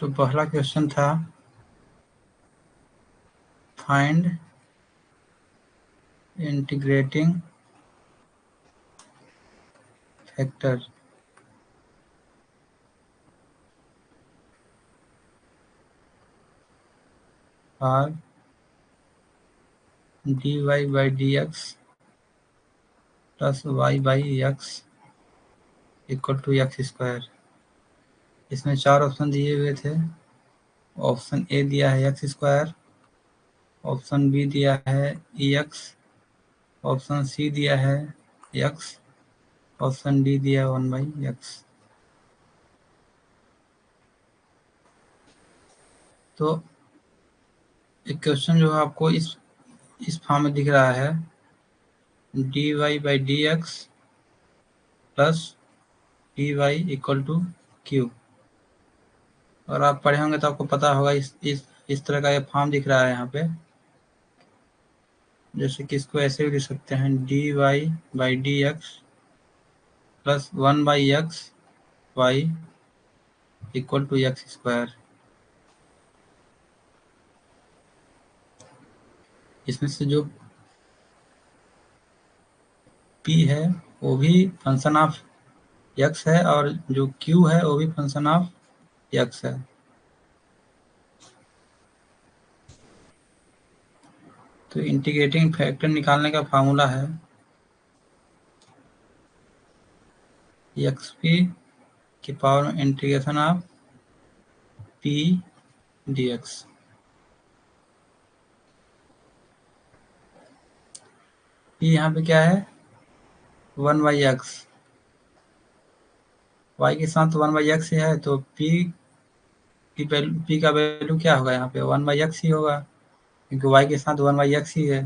तो पहला क्वेश्चन था फाइंड इंटीग्रेटिंग फैक्टर और dy by dx plus y by x equal to x square. इसमें 4 ऑप्शन दिए हुए थे। ऑप्शन ए दिया है एक्स स्क्वायर, ऑप्शन बी दिया है ई एक्स, ऑप्शन सी दिया है एक्स, ऑप्शन डी दिया है 1/x। तो एक क्वेश्चन जो आपको इस फॉर्म में दिख रहा है dy by dx plus dy equal to Q. और आप पढ़े होंगे तो आपको पता होगा इस तरह का ये फॉर्म दिख रहा है यहाँ पे। जैसे कि इसको ऐसे भी लिख सकते हैं dy by dx plus 1/x y equal to x square. इसमें से जो p है वो भी फंक्शन ऑफ x है और जो q है वो भी फंक्शन ऑफ x है। तो इंटीग्रेटिंग फैक्टर निकालने का फार्मूला है xp की पावर में integration of p dx। p यहाँ पे क्या है 1/x, y के साथ 1/x ही है तो p का वैल्यू क्या होगा यहाँ पे 1/x ही होगा क्योंकि y के साथ 1/x ही है।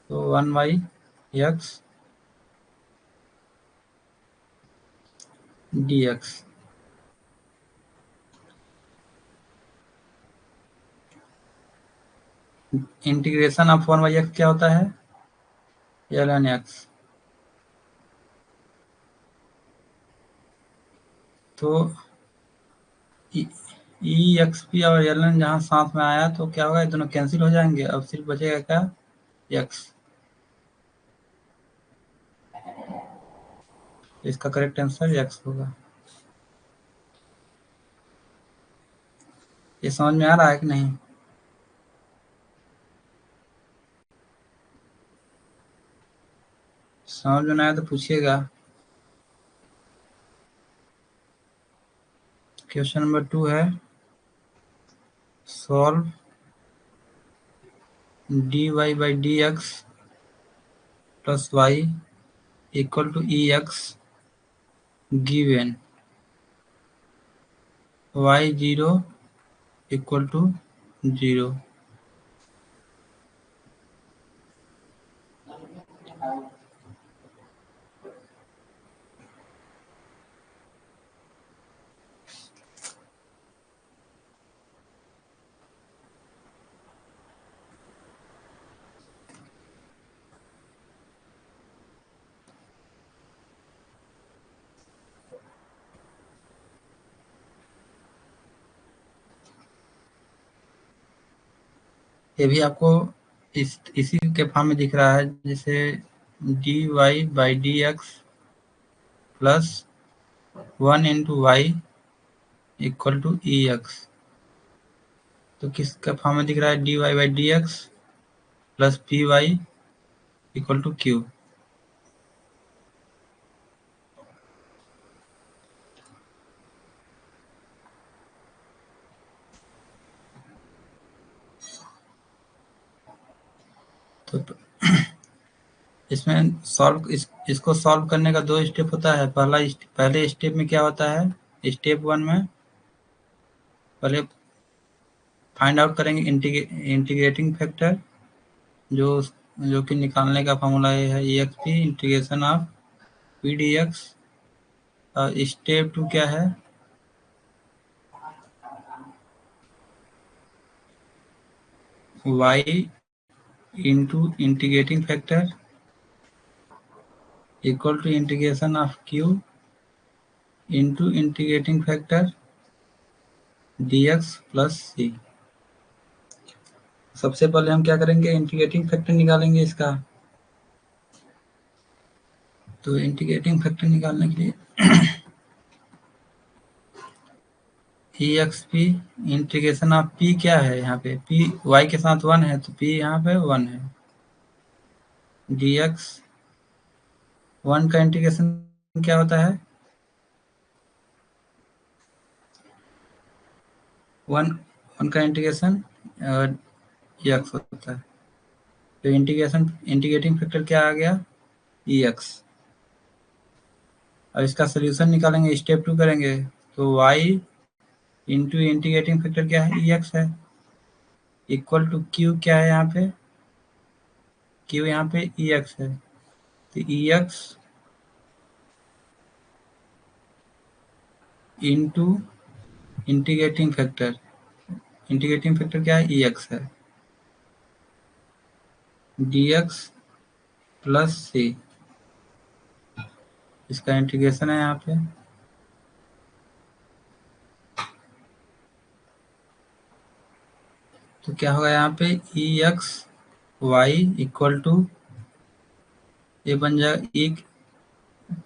तो 1/x dx। Integration of 1/x क्या होता है ln x। तो exp और ln जहाँ साथ में आया तो क्या होगा, ये दोनों कैंसिल हो जाएंगे। अब सिर्फ बचेगा क्या x। इसका करेक्ट आंसर x होगा। ये समझ में आ रहा है कि नहीं? समझ में ना आया तो पूछिएगा। क्वेश्चन नंबर 2 है solve dy by dx plus y equal to ex given y0 equal to 0। ये भी आपको इसी के फॉर्म में दिख रहा है जैसे dy by dx plus 1 into y equal to ex। तो किसका फॉर्म में दिख रहा है dy by dx plus py equal to q। तो इसमें इसको सॉल्व करने का 2 स्टेप होता है। पहले स्टेप में क्या होता है, स्टेप 1 में पहले फाइंड आउट करेंगे इंटीग्रेटिंग फैक्टर जो कि निकालने का फॉर्मूला ये है exp integration of p dx। और स्टेप 2 क्या है, y into integrating factor equal to integration of q into integrating factor dx plus C. सबसे पहले हम क्या करेंगे, इंटीग्रेटिंग फैक्टर निकालेंगे इसका। तो इंटीग्रेटिंग फैक्टर निकालने के लिए E X P integration of P क्या है, यहाँ पे पी वाई के साथ 1 है तो पी यहाँ पे 1 है। डी एक्स 1 का इंटीग्रेशन क्या होता है, 1 का इंटीग्रेशन एक्स होता है। तो इंटीग्रेटिंग फैक्टर क्या आ गया, ई एक्स। अब इसका सोल्यूशन निकालेंगे, स्टेप 2 करेंगे। तो y इंटू इंटीग्रेटिंग फैक्टर क्या है, ई एक्स है, इक्वल टू क्यू क्या है यहाँ पे, क्यू यहाँ पे ई एक्स है। तो E x into integrating factor, integrating factor क्या है, ई एक्स है, डी एक्स प्लस सी। इसका इंटीग्रेशन है यहाँ पे। तो क्या होगा यहाँ पे, e x Y equal to ये बन जाएगा ई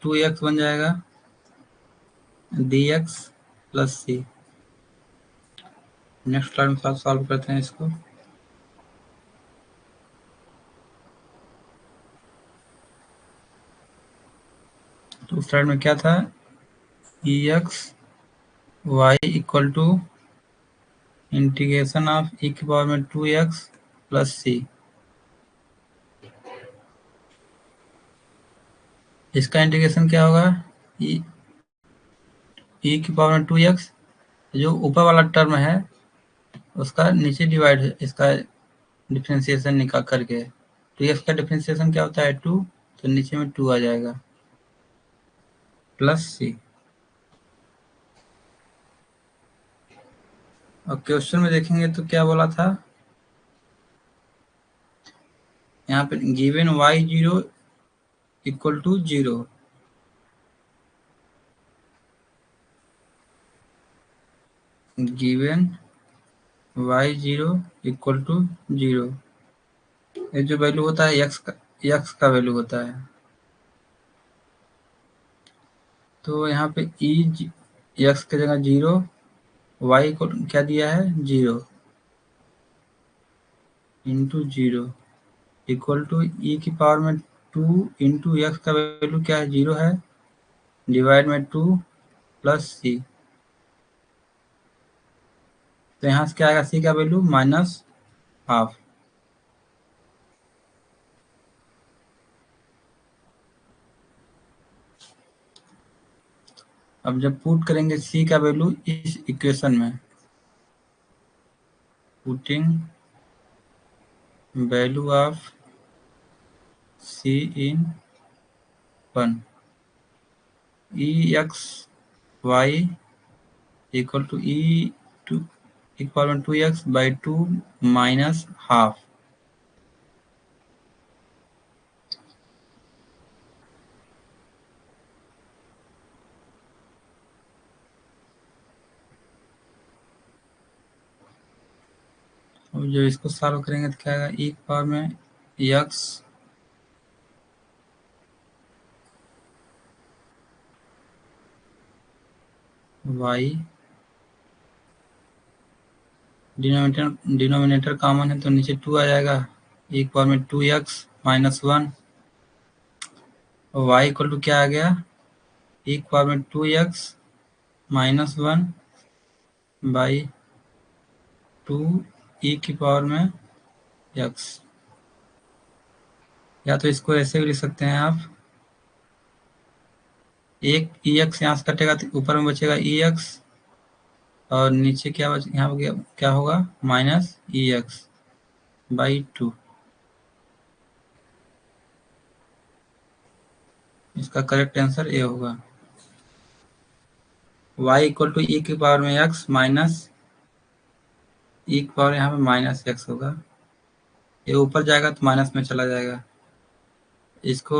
2x बन जाएगा, डी एक्स प्लस सी। नेक्स्ट स्लाइड में साथ सॉल्व करते हैं इसको। तो स्लाइड में क्या था, E x Y equal to integration of E की पावर में 2x प्लस सी। इसका इंटीग्रेशन क्या होगा, ई की पावर में 2x, जो ऊपर वाला टर्म है उसका नीचे डिवाइड है, इसका डिफ्रेंसिएशन निकाल करके। 2x का डिफ्रेंसिएशन क्या होता है 2, तो नीचे में 2 आ जाएगा प्लस सी। और क्वेश्चन में देखेंगे तो क्या बोला था, यहाँ पे given y0 equal to 0, given y0 equal to 0, ये जो वैल्यू होता है x का वैल्यू होता है। तो यहाँ पे ई एक्स की जगह 0, वाई को क्या दिया है 0 इंटू 0 इक्वल टू ई की पावर में 2 इंटू एक्स का वैल्यू क्या है 0 है, डिवाइड में 2 प्लस सी। तो यहाँ से क्या आएगा, सी का वैल्यू -12। अब जब पुट करेंगे सी का वैल्यू इस इक्वेशन में, putting value of c in 1, e x Y equal to e to equal to 2x by 2 minus half. अब जब इसको सॉल्व करेंगे तो क्या आएगा, ई की पावर में एक्स वाई, डिनोमिनेटर कॉमन है तो नीचे 2 आ जाएगा, ई की पावर में 2x -1, और वाई इक्वल टू क्या आ गया, ई की पावर में 2x -1 बाई 2 ई की पावर में x। या तो इसको ऐसे भी लिख सकते हैं आप, एक ई एक्स यहाँ से कटेगा तो ऊपर में बचेगा ई एक्स, और नीचे क्या बच यहाँ हो गया, क्या होगा माइनस ई एक्स बाई 2। इसका करेक्ट आंसर ए होगा। y इक्वल टू ई की पावर में x माइनस ई की पावर यहाँ पे माइनस एक्स होगा, ये ऊपर जाएगा तो माइनस में चला जाएगा। इसको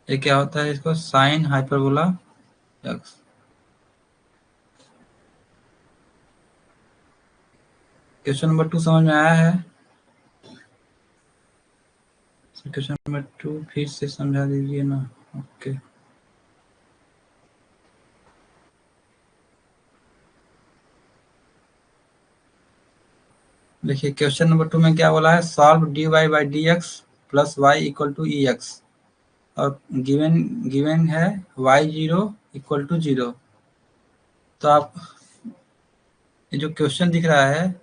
ये क्या होता है, इसको sine hyperbola x. Question number 2 समझ में आया है? क्वेश्चन नंबर 2 फिर से समझा दीजिए ना। ओके, देखिए क्वेश्चन नंबर 2 में क्या बोला है, solve dy by D x plus Y equal to E x, और गिवन गिवन है y जीरो इक्वल टू 0। तो आप ये जो क्वेश्चन दिख रहा है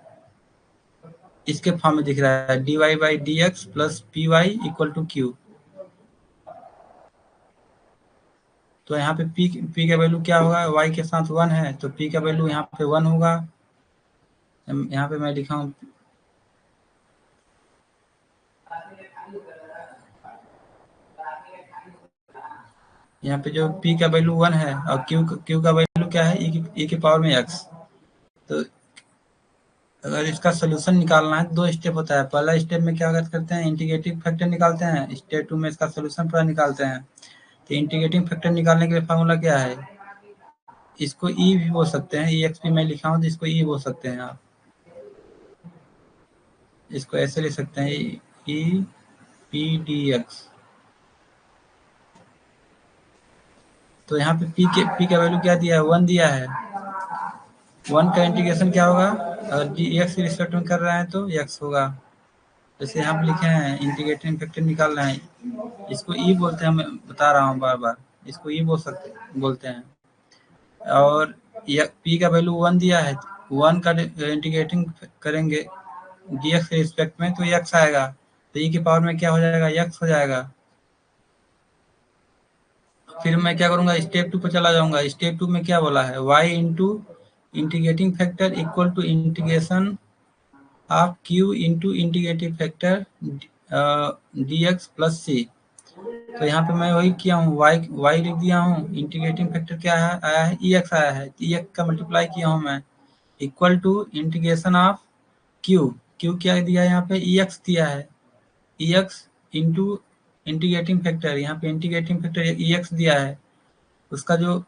इसके फॉर्म में दिख रहा है dy by D x plus p y equal to q. तो यहाँ पे p का वैल्यू क्या होगा, y के साथ 1 है तो p का वैल्यू यहाँ पे 1 होगा। यहाँ पे मैं लिखा हूँ, यहाँ पे जो p का वैल्यू 1 है और q का वैल्यू क्या है, e की पावर में x। तो अगर इसका सोल्यूशन निकालना है, 2 स्टेप होता है। पहला स्टेप में क्या करते हैं, इंटीग्रेटिंग फैक्टर निकालते हैं। स्टेप 2 में इसका सोल्यूशन पूरा निकालते हैं। तो इंटीग्रेटिंग फैक्टर निकालने के लिए फार्मूला क्या है, इसको ई भी बोल सकते हैं, ई एक्स भी मैं लिखा हूँ तो इसको ई बोल सकते हैं आप। इसको ऐसे लिख सकते हैं ई पी डी एक्स। तो यहाँ पे पी का वैल्यू क्या दिया है, 1 दिया है। 1 का इंटीग्रेशन क्या होगा, अगर डी एक्स के रिस्पेक्ट में कर रहे हैं तो एक्स होगा। जैसे हम लिखे हैं इंटीग्रेटिंग फैक्टर निकाल रहे हैं, इसको ई बोलते हैं, मैं बता रहा हूँ बार बार, इसको ई बोलते हैं। और पी का वैल्यू 1 दिया है, 1 का इंटीग्रेटिंग करेंगे डी एक्स के रिस्पेक्ट में तो एक्स आएगा। तो ई की पावर में क्या हो जाएगा, एक्स हो जाएगा। फिर मैं क्या करूंगा, स्टेप 2 पर चला जाऊंगा। स्टेप 2 में क्या बोला है, y into integrating factor equal to integration of q into integrating factor D x plus C. तो यहाँ पे मैं वही किया हूँ, y लिख दिया हूँ, इंटीग्रेटिंग फैक्टर क्या है आया है, ई एक्स आया है, ई एक्स का मल्टीप्लाई किया हूँ मैं, equal to integration of q क्या दिया है यहाँ पे, ई एक्स दिया है, ई एक्स इंटू इंटीग्रेटिंग फैक्टर, यहाँ पे इंटीग्रेटिंग फैक्टर ई एक्स दिया है, उसका जो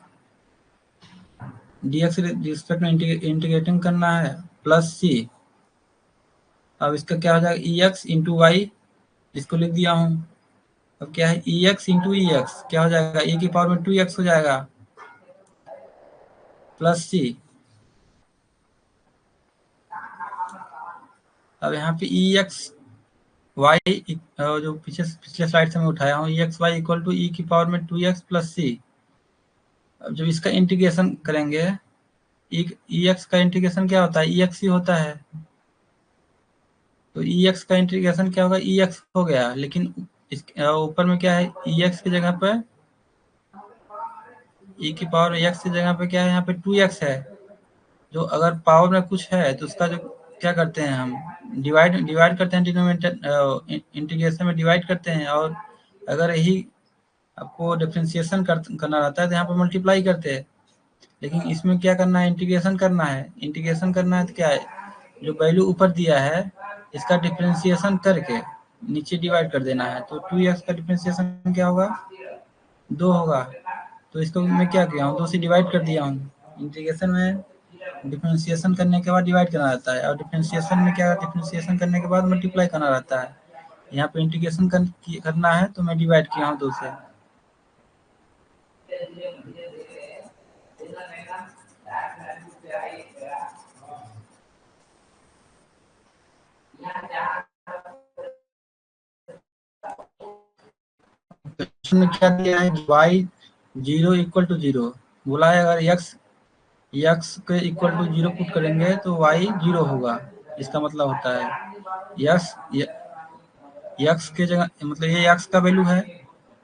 डी एक्स रिस्पेक्ट में इंटीग्रेटिंग करना है प्लस सी। अब इसका क्या हो जाएगा, ई एक्स इंटू वाई, इसको लिख दिया हूँ। अब क्या है, ई एक्स इंटू ई एक्स क्या हो जाएगा, ई की पावर में 2x हो जाएगा प्लस सी। अब यहाँ पे ई एक्स वाई जो पिछले स्लाइड से मैं उठाया हूँ, ई x Y equal to E की पावर में 2x प्लस सी। अब जब इसका इंटीग्रेशन करेंगे, ई एक्स का इंटीग्रेशन क्या होता है, ई एक्स ही होता है। तो ई एक्स का इंटीग्रेशन क्या होगा, ई एक्स हो गया, लेकिन इस ऊपर में क्या है, ई एक्स की जगह पर ई की पावर एक्स की जगह पे क्या है, यहाँ पे 2x है। जो अगर पावर में कुछ है तो उसका जो क्या करते हैं हम, डिवाइड करते हैं, डिनोमिनेटर इंटीग्रेशन में डिवाइड करते हैं। और अगर यही आपको डिफरेंशिएशन करना रहता है तो यहाँ पे मल्टीप्लाई करते हैं। लेकिन इसमें क्या करना है, इंटीग्रेशन करना है। इंटीग्रेशन करना है तो क्या है, जो वैल्यू ऊपर दिया है इसका डिफरेंशिएशन करके नीचे डिवाइड कर देना है। तो 2x का डिफरेंशिएशन क्या होगा, 2 होगा। तो इसको मैं क्या किया हूँ, 2 से डिवाइड कर दिया हूँ। इंटीग्रेशन में डिफरेंशिएशन करने के बाद डिवाइड करना रहता है, और डिफरेंशिएशन में क्या, डिफरेंशिएशन करने के बाद मल्टीप्लाई करना रहता है। यहाँ पे इंटीग्रेशन करना है तो मैं डिवाइड किया हूँ 2 से। क्वेश्चन में क्या दिया है, y 0 इक्वल टू 0 बोला है। अगर x के इक्वल टू 0 पुट करेंगे तो y 0 होगा। इसका मतलब होता है x के जगह, मतलब ये x का वैल्यू है,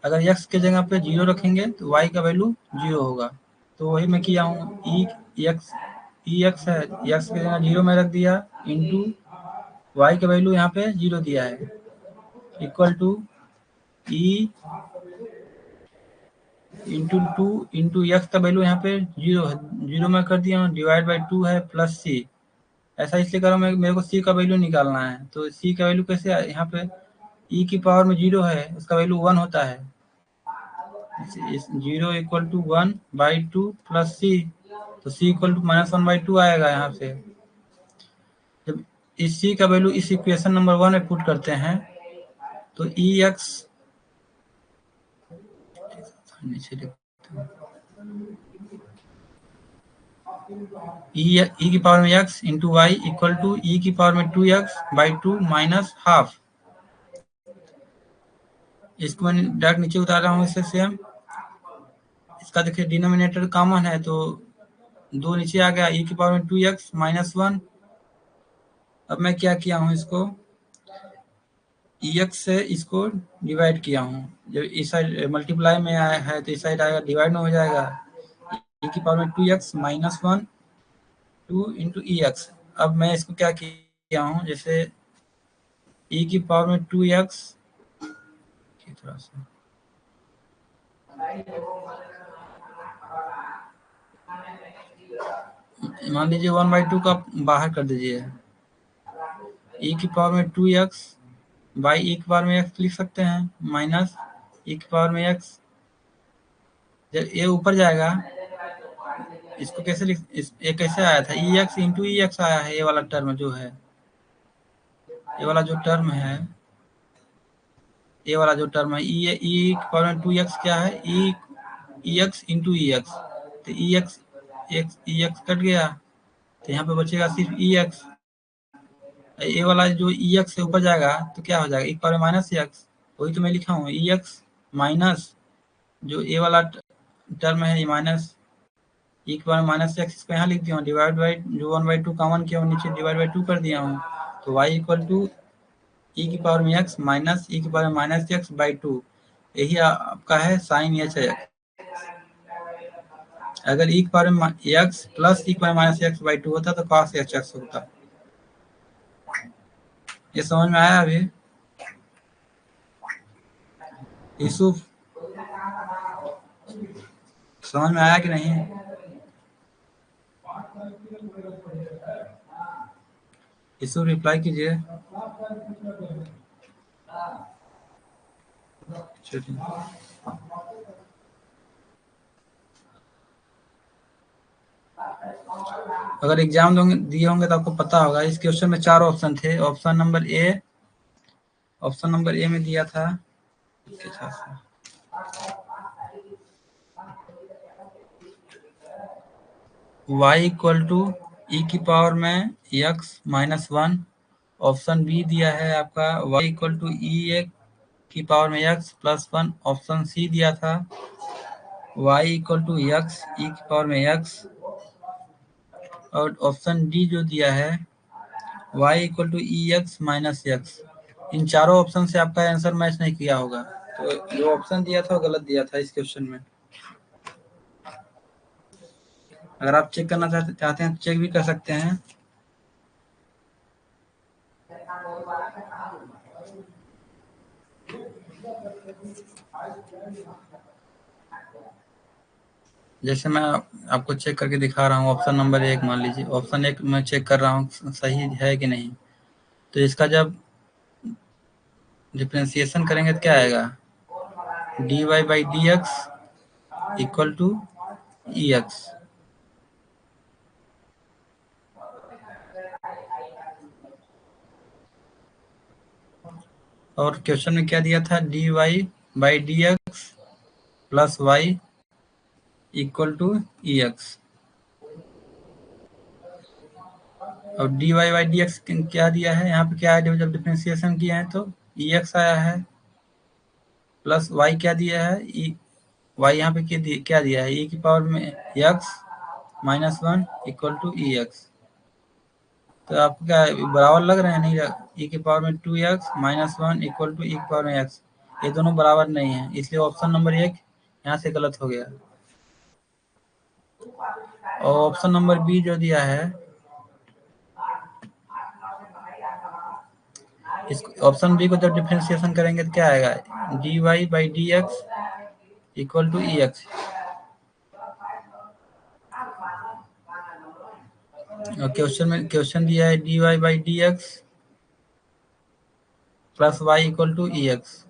अगर x के जगह पे 0 रखेंगे तो y का वैल्यू 0 होगा। तो वही मैं किया हूँ, ई एक्स है, एक्स की जगह 0 में रख दिया, इंटू वाई का वैल्यू यहाँ पे 0 दिया है, equal to e into 2 into x का वैल्यू यहाँ पे 0 है, 0 में कर दिया हूँ, डिवाइड बाई 2 है प्लस सी। ऐसा इसलिए करो, मेरे को सी का वैल्यू निकालना है। तो सी का वैल्यू कैसे, यहाँ पे ई की पावर में 0 है, उसका वैल्यू 1 होता है। 0 equal to 1 by 2 plus C. तो सी इक्वल टू -1/2 आएगा यहाँ से। जब इस c का वैल्यू इस इक्वेशन नंबर 1 में पुट करते हैं तो ex नीचे लिखते हैं e की पावर में x into y equal to e की पावर में 2x/2 माइनस हाफ। इसको मैं डायरेक्ट नीचे उतार रहा हूँ इससे सेम। इसका देखिए डिनोमिनेटर कॉमन है तो 2 नीचे आ गया, e की पावर में 2x माइनस 1। अब मैं क्या किया हूँ, इसको ex से इसको डिवाइड किया हूँ। जब इस साइड मल्टीप्लाई में आया है तो इस साइड आएगा डिवाइड में हो जाएगा। e की पावर में 2x माइनस 1 2 इंटू ex। अब मैं इसको क्या किया हूँ, जैसे e की पावर में 2x थोड़ा सा मान लीजिए 1/2 का बाहर कर दीजिए। e की पावर में 2x बाई e की पावर में x लिख सकते हैं माइनस e की पावर में x। जब ये ऊपर जाएगा इसको कैसे लिख, ये कैसे आया था, ex इंटू ex आया है। ये वाला टर्म जो है, ये वाला जो टर्म है, ये वाला जो टर्म है e की पावर में 2x क्या है, ex इंटू ex। तो ex कट गया तो यहाँ पे बचेगा सिर्फ ex। ये वाला जो ex से ऊपर जाएगा तो क्या हो जाएगा, e की पावर में माइनस x। वही तो मैं लिखा हूँ ex माइनस जो ये वाला टर्म है, ये माइनस e की पावर माइनस x। इसको यहाँ लिख दिया हूँ, डिवाइड बाई जो 1/2 कॉमन किया हूँ नीचे डिवाइड बाई 2 कर दिया हूँ। तो y इक्वल टू e की पावर में x माइनस e की पावर में माइनस x बाई 2। यही आपका है साइन एच एक्स। अगर e की पावर में x प्लस e की पावर माइनस x बाई 2 होता तो cos एच एक्स होता। ये समझ में आया अभी यूसुफ? समझ में आया कि नहीं? यूसुफ रिप्लाई कीजिए। अगर एग्जाम दिए होंगे तो आपको पता होगा। इस क्वेश्चन में 4 ऑप्शन थे। ऑप्शन नंबर ए में दिया था y इक्वल टू e की पावर में x माइनस 1। ऑप्शन बी दिया है आपका y इक्वल टू e की पावर में x प्लस 1। ऑप्शन सी दिया था y equal to x e की पावर में x। और ऑप्शन डी जो दिया है y equal to E X minus X. इन चारों ऑप्शन से आपका आंसर मैच नहीं किया होगा, तो जो ऑप्शन दिया था वो गलत दिया था इस क्वेश्चन में। अगर आप चेक करना चाहते हैं तो चेक भी कर सकते हैं। जैसे मैं आपको चेक करके दिखा रहा हूँ। ऑप्शन नंबर 1 मान लीजिए, ऑप्शन 1 मैं चेक कर रहा हूँ सही है कि नहीं। तो इसका जब डिफरेंशिएशन करेंगे तो क्या आएगा, dy by D x equal to E x. और क्वेश्चन में क्या दिया था, dy by D x plus Y equal to E x. और dy बाई डी एक्स क्या दिया है, यहाँ पे क्या है, जब डिफरेंशिएशन किया है तो ई एक्स आया है प्लस y क्या दिया है, y यहाँ पे क्या दिया है, e की पावर में x minus 1 equal to E x. तो आपको क्या बराबर लग रहे हैं, नहीं e की पावर में 2x minus 1 equal to e की पावर में x। ये दोनों बराबर नहीं है, इसलिए ऑप्शन नंबर 1 यहाँ से गलत हो गया। और ऑप्शन नंबर बी जो दिया है, इस ऑप्शन बी को जब डिफरेंशिएशन करेंगे तो क्या आएगा, dy by D x equal to E x. और क्वेश्चन दिया है dy by D x plus Y equal to E x.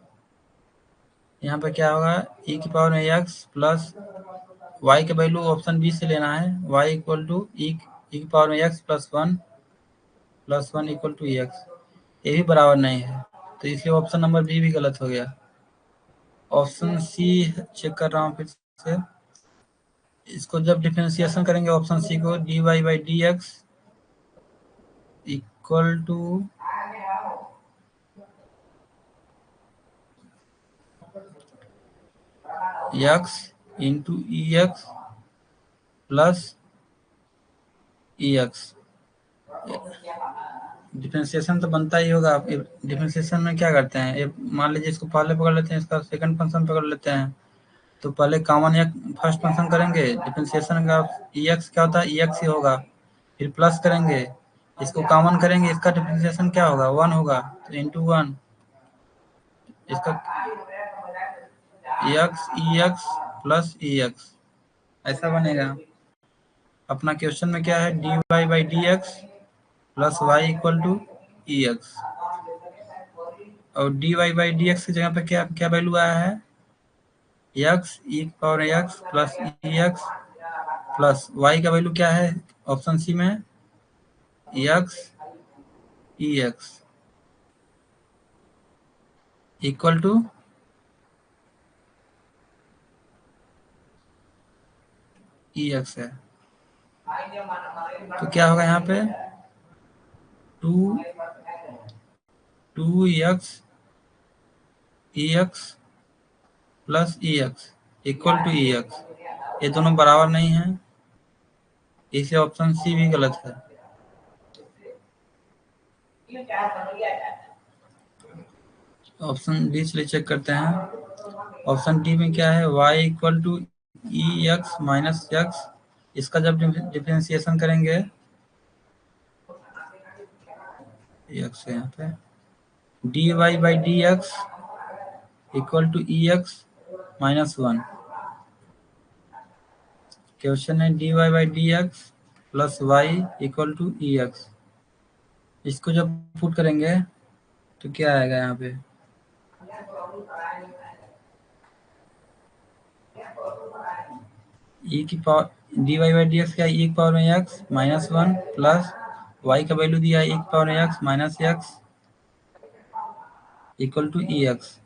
यहाँ पे क्या होगा, e की पावर में x प्लस y के वैल्यू ऑप्शन बी से लेना है, y इक्वल टू ई की पावर में x plus 1 plus 1 equal to x, ये भी बराबर नहीं है, तो इसलिए ऑप्शन नंबर बी भी गलत हो गया। ऑप्शन सी चेक कर रहा हूँ फिर से। इसको जब डिफरेंशिएशन करेंगे ऑप्शन सी को, d Y by D x equal to x into e x plus E x. Differentiation तो बनता ही होगा। डिफरेंशिएशन में क्या करते हैं, मान लीजिए इसको पहले पकड़ लेते हैं, इसका सेकंड फंक्शन पकड़ लेते हैं, तो पहले कॉमन एक फर्स्ट फंक्शन करेंगे, डिफरेंशिएशन का ई एक्स क्या होता है, ई एक्स ही होगा, फिर प्लस करेंगे, इसको कॉमन करेंगे, इसका डिफरेंशिएशन क्या होगा, 1 होगा, तो इंटू 1 इसका एक्स ई एक्स प्लस ई एक्स, ऐसा बनेगा। अपना क्वेश्चन में क्या है, D Y by D x plus Y equal to E x, और D Y by D X की जगह पे क्या क्या वैल्यू आया है, X E power X plus ई एक्स प्लस वाई का वैल्यू क्या है ऑप्शन सी में, X E x equal to E X है। तो क्या होगा यहाँ पे, two x E x plus E x equal to E x, ये दोनों बराबर नहीं है, इसलिए ऑप्शन सी भी गलत है। ऑप्शन डी चलिए चेक करते हैं। ऑप्शन डी में क्या है, y equal to E X minus X, इसका जब डिफरेंशिएशन करेंगे, एक्स है यहाँ पे, D Y by D x equal to E X minus 1। Question है D Y by D x plus Y equal to E x, इसको जब put करेंगे तो क्या आएगा यहाँ पे, ई की power d Y by D x क्या, ई की पावर में एक्स माइनस 1 प्लस वाई का वैल्यू दिया है ई की पावर में x minus x equal to E x.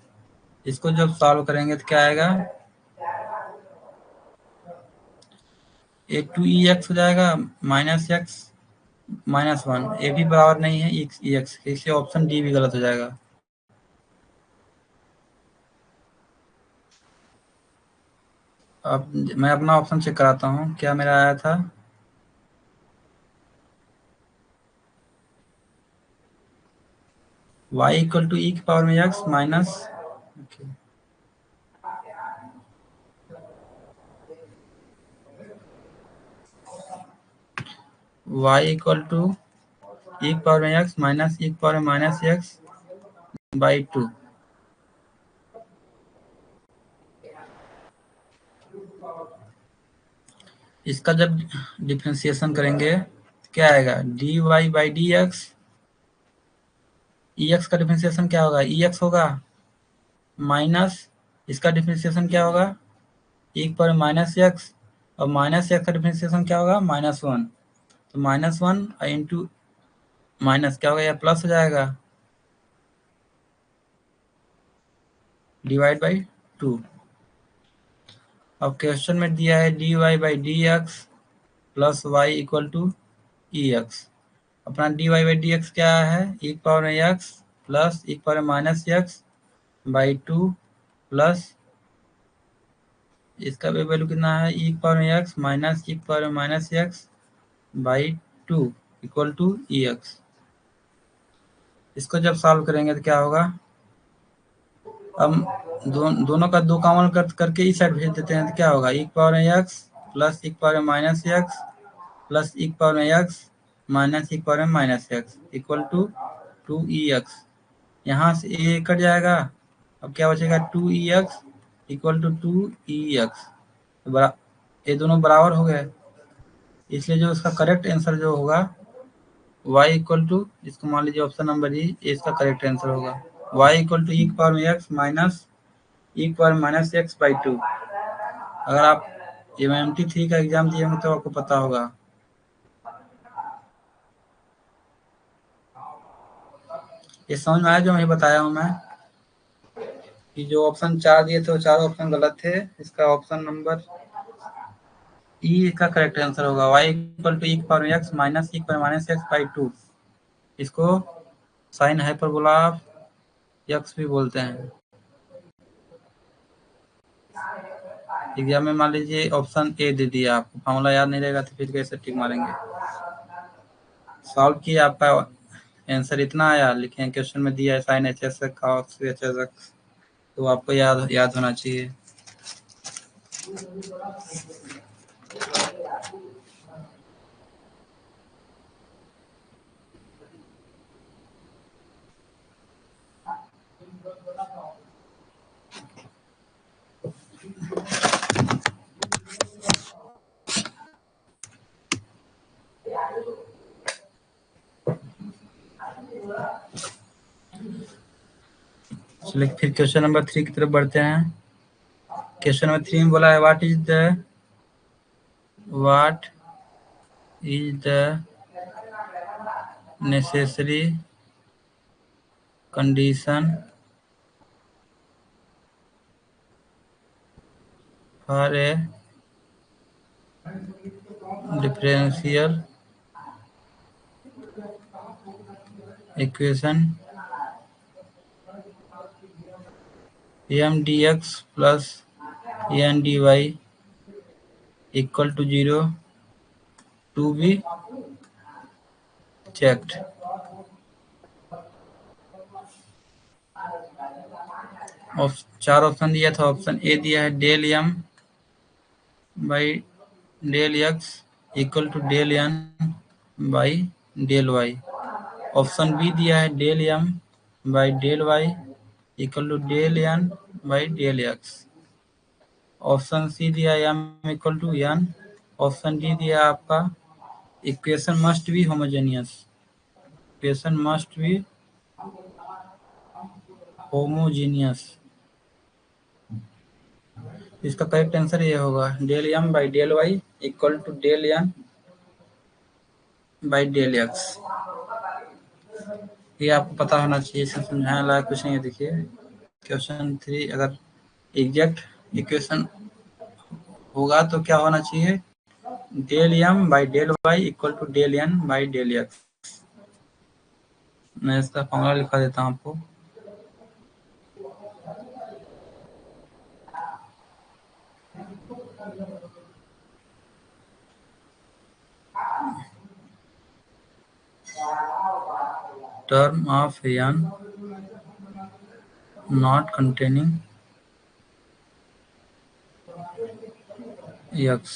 इसको जब सॉल्व करेंगे तो क्या आएगा, ए टू ई एक्स हो जाएगा माइनस एक्स माइनस 1, ये भी बराबर नहीं है ई एक्स, इसलिए ऑप्शन डी भी गलत हो जाएगा। अब मैं अपना ऑप्शन चेक कराता हूँ, क्या मेरा आया था, y इक्वल टू ई की पावर में x minus y equal to E की पावर में एक्स माइनस ई की पावर में माइनस एक्स बाई 2। इसका जब डिफरेंशिएशन करेंगे क्या आएगा, d Y by D x, E x का डिफरेंशिएशन क्या होगा, ई एक्स होगा माइनस, इसका डिफरेंशिएशन क्या होगा, ई की पावर माइनस एक्स, और माइनस एक्स का डिफरेंशिएशन क्या होगा, माइनस 1, तो माइनस 1 इंटू माइनस क्या होगा, या प्लस हो जाएगा, डिवाइड बाई 2। अब क्वेश्चन में दिया है D Y by D x plus Y equal to E X. अपना D Y by D x क्या है, ई पावर में X plus E power minus x by 2 plus इसका भी वैल्यू कितना है, ई पावर में x minus E power minus x by 2 equal to E x. इसको जब सॉल्व करेंगे तो क्या होगा, अब दोनों का दो कॉमन करके इस साइड भेज देते हैं तो क्या होगा, ई पावर में X plus E power minus x plus E power में एक्स माइनस ई पावर में माइनस एक्स इक्वल टू 2 यहाँ से ए कट जाएगा, अब क्या बचेगा 2 इक्वल टू 2 ये दोनों बराबर हो गए, इसलिए जो इसका करेक्ट आंसर जो होगा y इक्वल टू, इसको मान लीजिए ऑप्शन नंबर ई, इसका करेक्ट आंसर होगा y इक्वल टू ई की पावर में एक्स माइनस ई की पावर माइनस एक्स बाई 2। अगर आप MMT3 का एग्जाम दिए होंगे तो आपको पता होगा। ये समझ में आया जो मैं बताया हूँ मैं कि जो ऑप्शन 4 दिए थे वो चारों ऑप्शन गलत थे। इसका ऑप्शन नंबर ई का करेक्ट आंसर होगा। y equal to e power x minus E power minus x by 2। इसको साइन हाइपरबोला एक्स भी बोलते हैं। एग्जाम में मान लीजिए ऑप्शन ए दे दिया, आपको फॉर्मूला याद नहीं रहेगा तो फिर कैसे टिक मारेंगे। सॉल्व किया, आपका आंसर इतना आया, लेकिन क्वेश्चन में दिया है sine h s cos h s x, तो आपको याद होना चाहिए। चलिए फिर क्वेश्चन नंबर 3 की तरफ बढ़ते हैं। क्वेश्चन नंबर 3 में बोला है what is the necessary condition for a differential equation M D x plus N D Y equal to 0 to be checked. चार ऑप्शन दिया था। ऑप्शन ए दिया है del M by del X equal to del N by del Y. Option B दिया है del M by del Y equal to del N by del X. Option C दिया M equal to N. Option D दिया आपका equation must be homogeneous. Equation must be homogeneous. इसका correct answer ये होगा del M by del Y equal to del N by del x. ये आपको पता होना चाहिए, इसमें समझाने लायक कुछ नहीं है। देखिए क्वेश्चन 3 अगर एग्जैक्ट इक्वेशन होगा तो क्या होना चाहिए, del M by del Y equal to del N by del X. मैं इसका फॉर्मूला लिखा देता हूँ आपको। Term of N not containing X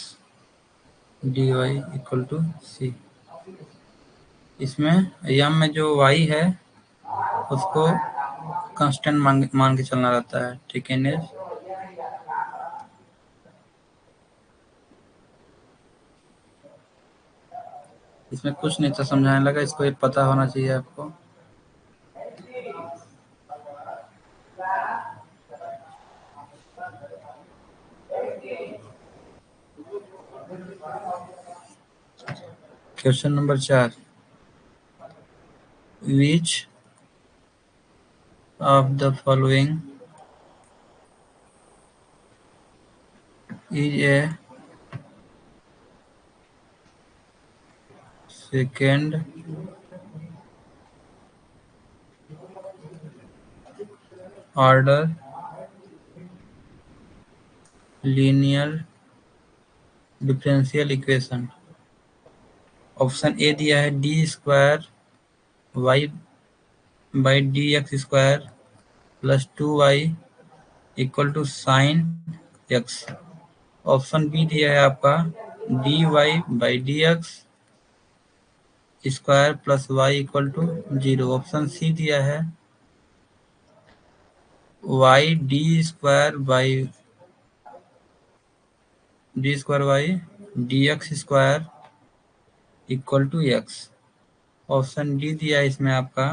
D Y equal to C. इसमें एम में जो वाई है उसको कांस्टेंट मान के चलना रहता है, ठीक है। इसमें कुछ नहीं था समझाने लगा, इसको ये पता होना चाहिए आपको। Question number 4 which of the following is a second order linear differential equation. Option A दिया है d square Y by D x square plus 2y equal to sine x. Option B दिया है आपका d Y by D x square plus Y equal to 0। Option C दिया है y d square by D x square equal to x. Option D दिया है इसमें आपका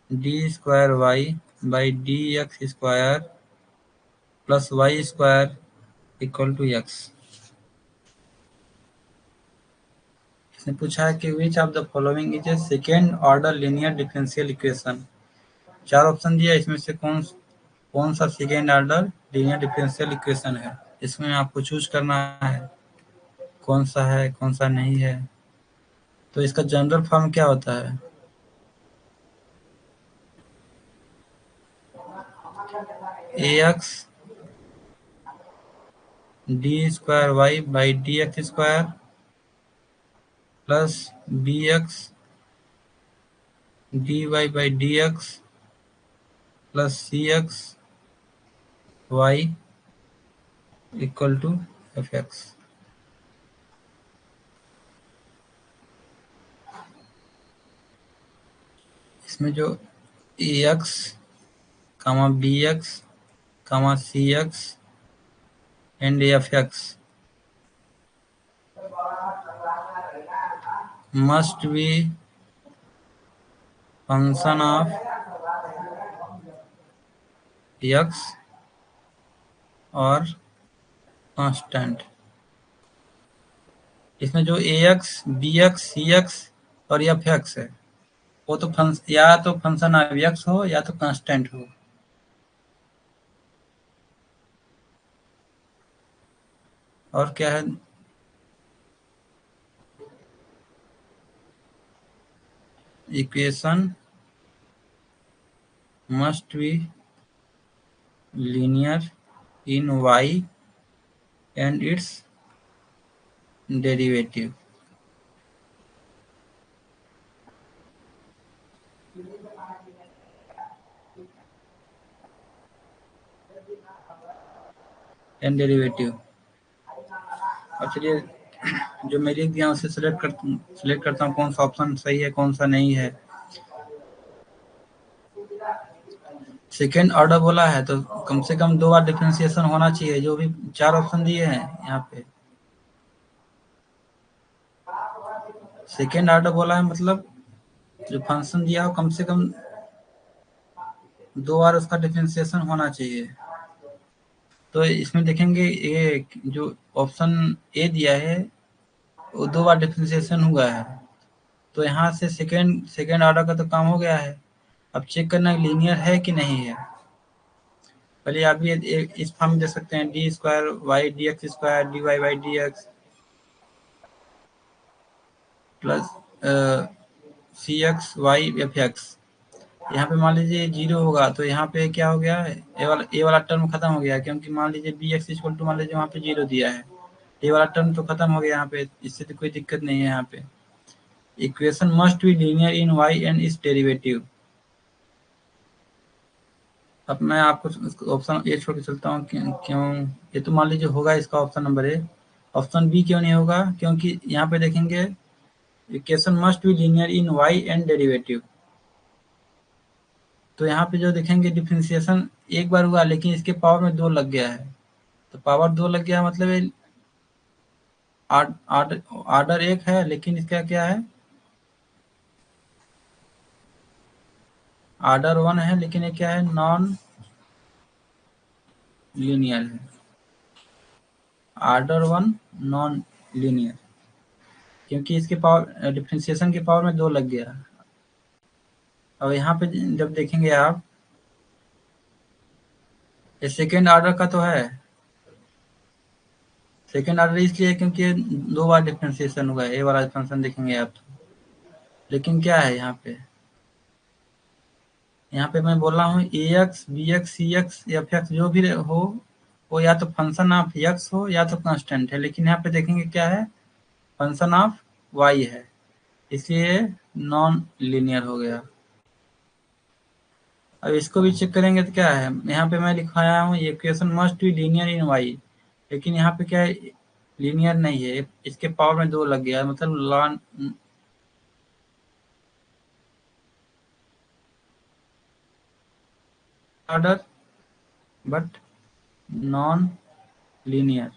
d square Y by D x square plus y square equal to x. इसने पूछा है कि which of the following is a second order linear differential equation. 4 option दिया, इसमें से कौन सा second order linear differential equation है, इसमें आपको चूज करना है कौन सा है कौन सा नहीं है। तो इसका जनरल फॉर्म क्या होता है? A X D square Y by D x square plus B X D Y by D x plus C x Y equal to F X. इसमें जो A X comma B X comma C X and F X must be function of x और constant. इसमें जो A X B X C X और F X है वो तो या तो फंक्शन ऑफ एक्स हो या तो कांस्टेंट हो। और क्या है? Equation must be linear in y and its derivative. And derivative. और चलिए जो मेरे दिया उसे सिलेक्ट करता हूँ कौन सा ऑप्शन सही है कौन सा नहीं है। सेकेंड ऑर्डर बोला है तो कम से कम 2 बार डिफरेंशिएशन होना चाहिए, जो भी 4 ऑप्शन दिए हैं यहाँ पे। सेकेंड ऑर्डर बोला है मतलब जो फंक्शन दिया हो कम से कम 2 बार उसका डिफरेंशिएशन होना चाहिए। तो इसमें देखेंगे ये जो ऑप्शन ए दिया है वो 2 बार डिफरेंशिएशन हुआ है, तो यहाँ से सेकेंड ऑर्डर का तो काम हो गया है। अब चेक करना लीनियर है कि नहीं है। पहले आप भी इस फॉर्म में दे सकते हैं d square y d x square d Y by D x plus C x y f x. यहाँ पे मान लीजिए 0 होगा तो यहाँ पे क्या हो गया, ए वाला टर्म खत्म हो गया, क्योंकि मान लीजिए बी एक्स इक्वल टू मान लीजिए वहाँ पे 0 दिया है, ए वाला टर्म तो खत्म हो गया यहाँ पे, इससे तो कोई दिक्कत नहीं है यहाँ पे। Equation must be linear in y and its derivative. अब मैं आपको ऑप्शन ए छोड़ के चलता हूँ, क्यों ये तो मान लीजिए होगा इसका option number A. Option B क्यों नहीं होगा? क्योंकि यहाँ पे देखेंगे equation must be linear in y and derivative. तो यहाँ पे जो देखेंगे डिफरेंशिएशन एक बार हुआ लेकिन इसके पावर में 2 लग गया है, तो पावर 2 लग गया मतलब आर्डर एक है लेकिन इसका क्या है, आर्डर 1 है लेकिन ये क्या है, नॉन लीनियर है। आर्डर 1 नॉन लीनियर, क्योंकि इसके पावर डिफरेंशिएशन के पावर में 2 लग गया। अब यहाँ पे जब देखेंगे आप ये सेकेंड ऑर्डर का तो है, सेकेंड ऑर्डर इसलिए क्योंकि ये 2 बार डिफरेंशिएशन हुआ है, ए वाला फंक्शन देखेंगे आप तो। लेकिन क्या है यहाँ पे, यहाँ पे मैं बोल रहा हूँ ए X B X C x F x जो भी हो वो या तो फंक्शन ऑफ एक्स हो या तो कांस्टेंट है, लेकिन यहाँ पे देखेंगे क्या है, फंक्शन ऑफ वाई है, इसलिए नॉन लीनियर हो गया। अब इसको भी चेक करेंगे तो क्या है, यहाँ पे मैं लिखाया हूँ equation must be linear in y, लेकिन यहाँ पे क्या है, लीनियर नहीं है, इसके पावर में 2 लग गया मतलब lawn order but non linear.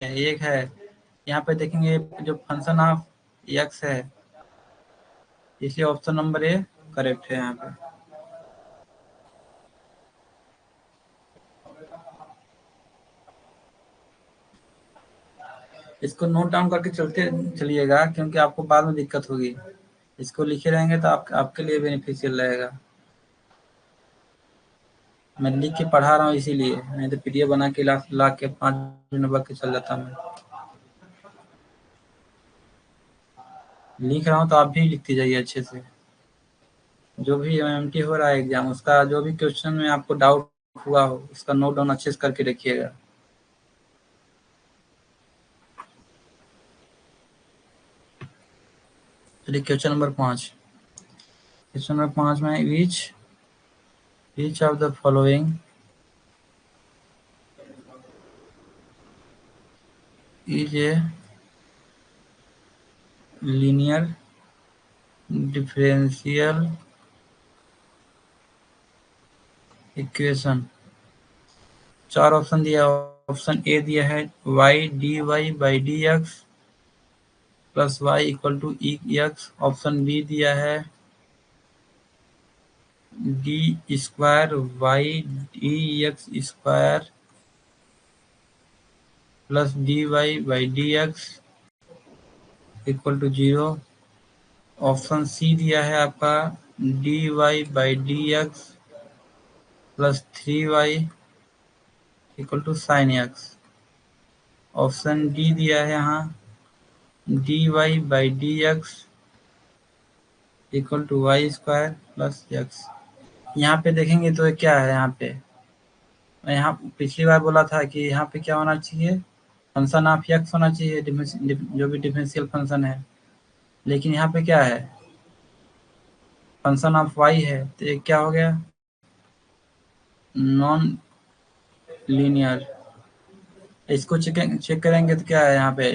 एक है यहाँ पे देखेंगे जो फंक्शन ऑफ एक्स है, इसलिए ऑप्शन नंबर ए करेक्ट है यहाँ पे। इसको नोट डाउन करके चलते चलिएगा, क्योंकि आपको बाद में दिक्कत होगी। इसको लिखे रहेंगे तो आपके लिए बेनिफिशियल रहेगा। मैं लिख के पढ़ा रहा हूँ इसीलिए, नहीं तो पीडीएफ बना के ला के 5 नंबर के चल जाता मैं। लिख रहा हूँ तो आप भी लिखते जाइए अच्छे से। जो भी एमएमटी हो रहा है एग्जाम, उसका जो भी क्वेश्चन में आपको डाउट हुआ हो उसका नोट डाउन अच्छे से करके रखिएगा। चलिए क्वेश्चन नंबर 5। क्वेश्चन नंबर 5 में which of the following is a linear differential equation. 4 option दिया। ऑप्शन ए दिया है y dy/dx plus y equal to x. Option B दिया है d square y dx square plus dy/dx equal to 0। Option C दिया है आपका dy/dx plus 3y equal to sine x. Option D दिया है यहाँ dy/dx equal to y square plus x. यहाँ पे देखेंगे तो क्या है, यहाँ पे यहाँ पिछली बार बोला था कि यहाँ पे क्या होना चाहिए, फंक्शन ऑफ एक्स होना चाहिए, जो भी डिफरेंशियल फंक्शन है। लेकिन यहाँ पे क्या है, फंक्शन ऑफ वाई है, तो ये क्या हो गया, नॉन लीनियर। इसको चेक करेंगे तो क्या है, यहाँ पे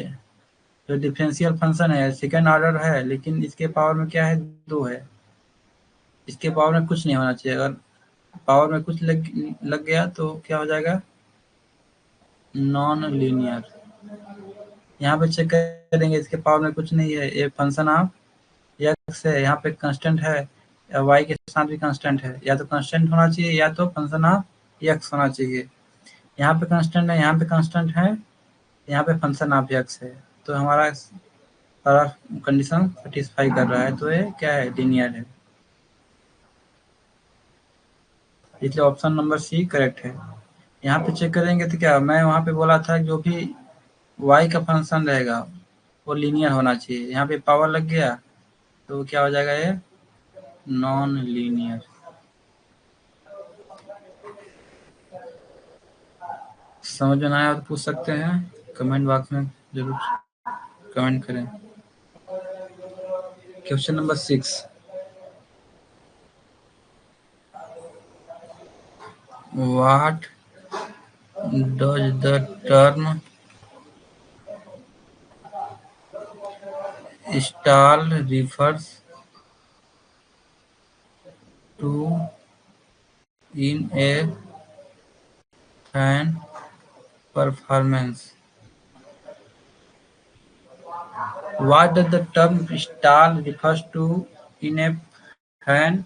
जो डिफरेंशियल फंक्शन है सेकेंड ऑर्डर है, लेकिन इसके पावर में क्या है, 2 है। इसके पावर में कुछ नहीं होना चाहिए। अगर पावर में कुछ लग गया तो क्या हो जाएगा, नॉन लीनियर। यहाँ पे चेक करेंगे, इसके पावर में कुछ नहीं है, ये फंक्शन ऑफ एक्स है, यहाँ पे कांस्टेंट है, या वाई के साथ भी कांस्टेंट है। या तो कांस्टेंट होना चाहिए या तो फंक्शन ऑफ एक्स होना चाहिए। यहाँ पे कांस्टेंट है, यहाँ पे कांस्टेंट है, यहाँ पे फंक्शन ऑफ एक्स है। तो हमारा सारा कंडीशन सेटिस्फाई कर रहा है, तो ये क्या है, लीनियर है। इसलिए ऑप्शन नंबर सी करेक्ट है। यहाँ पे चेक करेंगे तो क्या, मैं वहाँ पे बोला था जो भी y का फंक्शन रहेगा वो लीनियर होना चाहिए। यहाँ पे पावर लग गया तो क्या हो जाएगा, ये नॉन लीनियर। समझ में आया तो पूछ सकते हैं, कमेंट बॉक्स में जरूर कमेंट करें। Question number 6। What does the term stall refers to in a fan performance? What does the term stall refers to in a fan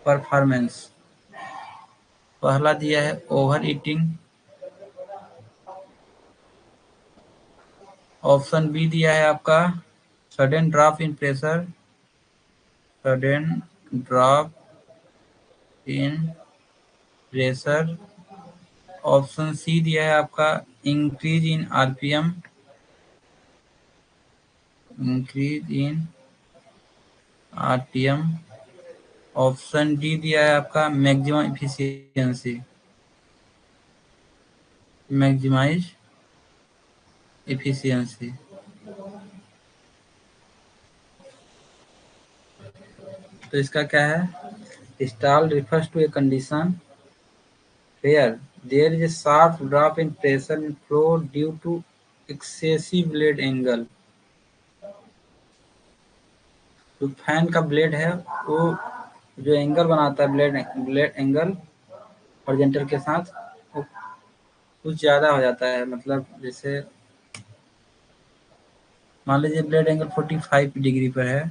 performance? पहला दिया है ओवर ईटिंग। ऑप्शन बी दिया है आपका sudden drop in pressure. Sudden drop in pressure. Option C दिया है आपका increase in RPM. Increase in RPM. Option D दिया है आपका मैक्सिमम इफिशियंसी। Maximise efficiency. तो इसका क्या है, stall refers to a condition where there is a sharp drop in pressure in flow due to excessive blade angle। जो fan का blade है वो जो एंगल बनाता है, ब्लेड एंगल हॉरिजॉन्टल के साथ, वो कुछ ज़्यादा हो जाता है। मतलब जैसे मान लीजिए ब्लेड एंगल 45 डिग्री पर है,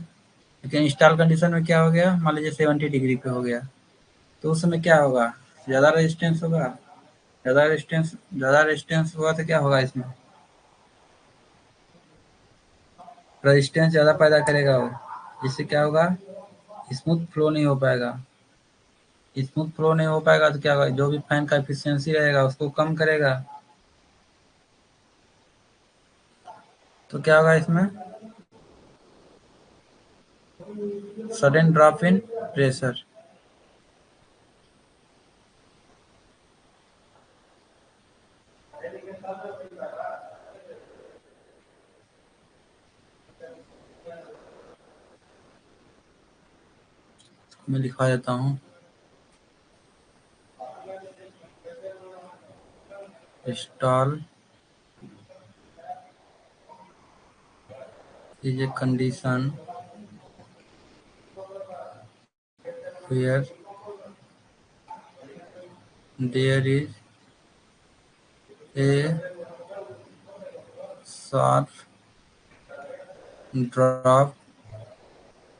लेकिन इंस्टॉल कंडीशन में क्या हो गया, मान लीजिए 70 डिग्री पे हो गया, तो उस समय क्या होगा, ज़्यादा रेजिस्टेंस होगा। ज़्यादा रेजिस्टेंस हुआ तो क्या होगा इसमें, रेजिस्टेंस ज़्यादा पैदा करेगा वो, जिससे क्या होगा, स्मूथ फ्लो नहीं हो पाएगा। स्मूथ फ्लो नहीं हो पाएगा तो क्या होगा, जो भी फैन का एफिशिएंसी रहेगा उसको कम करेगा। तो क्या होगा इसमें, सडन ड्रॉप इन प्रेशर। मैं लिखवा देता हूँ, stall is a condition where there is a sharp drop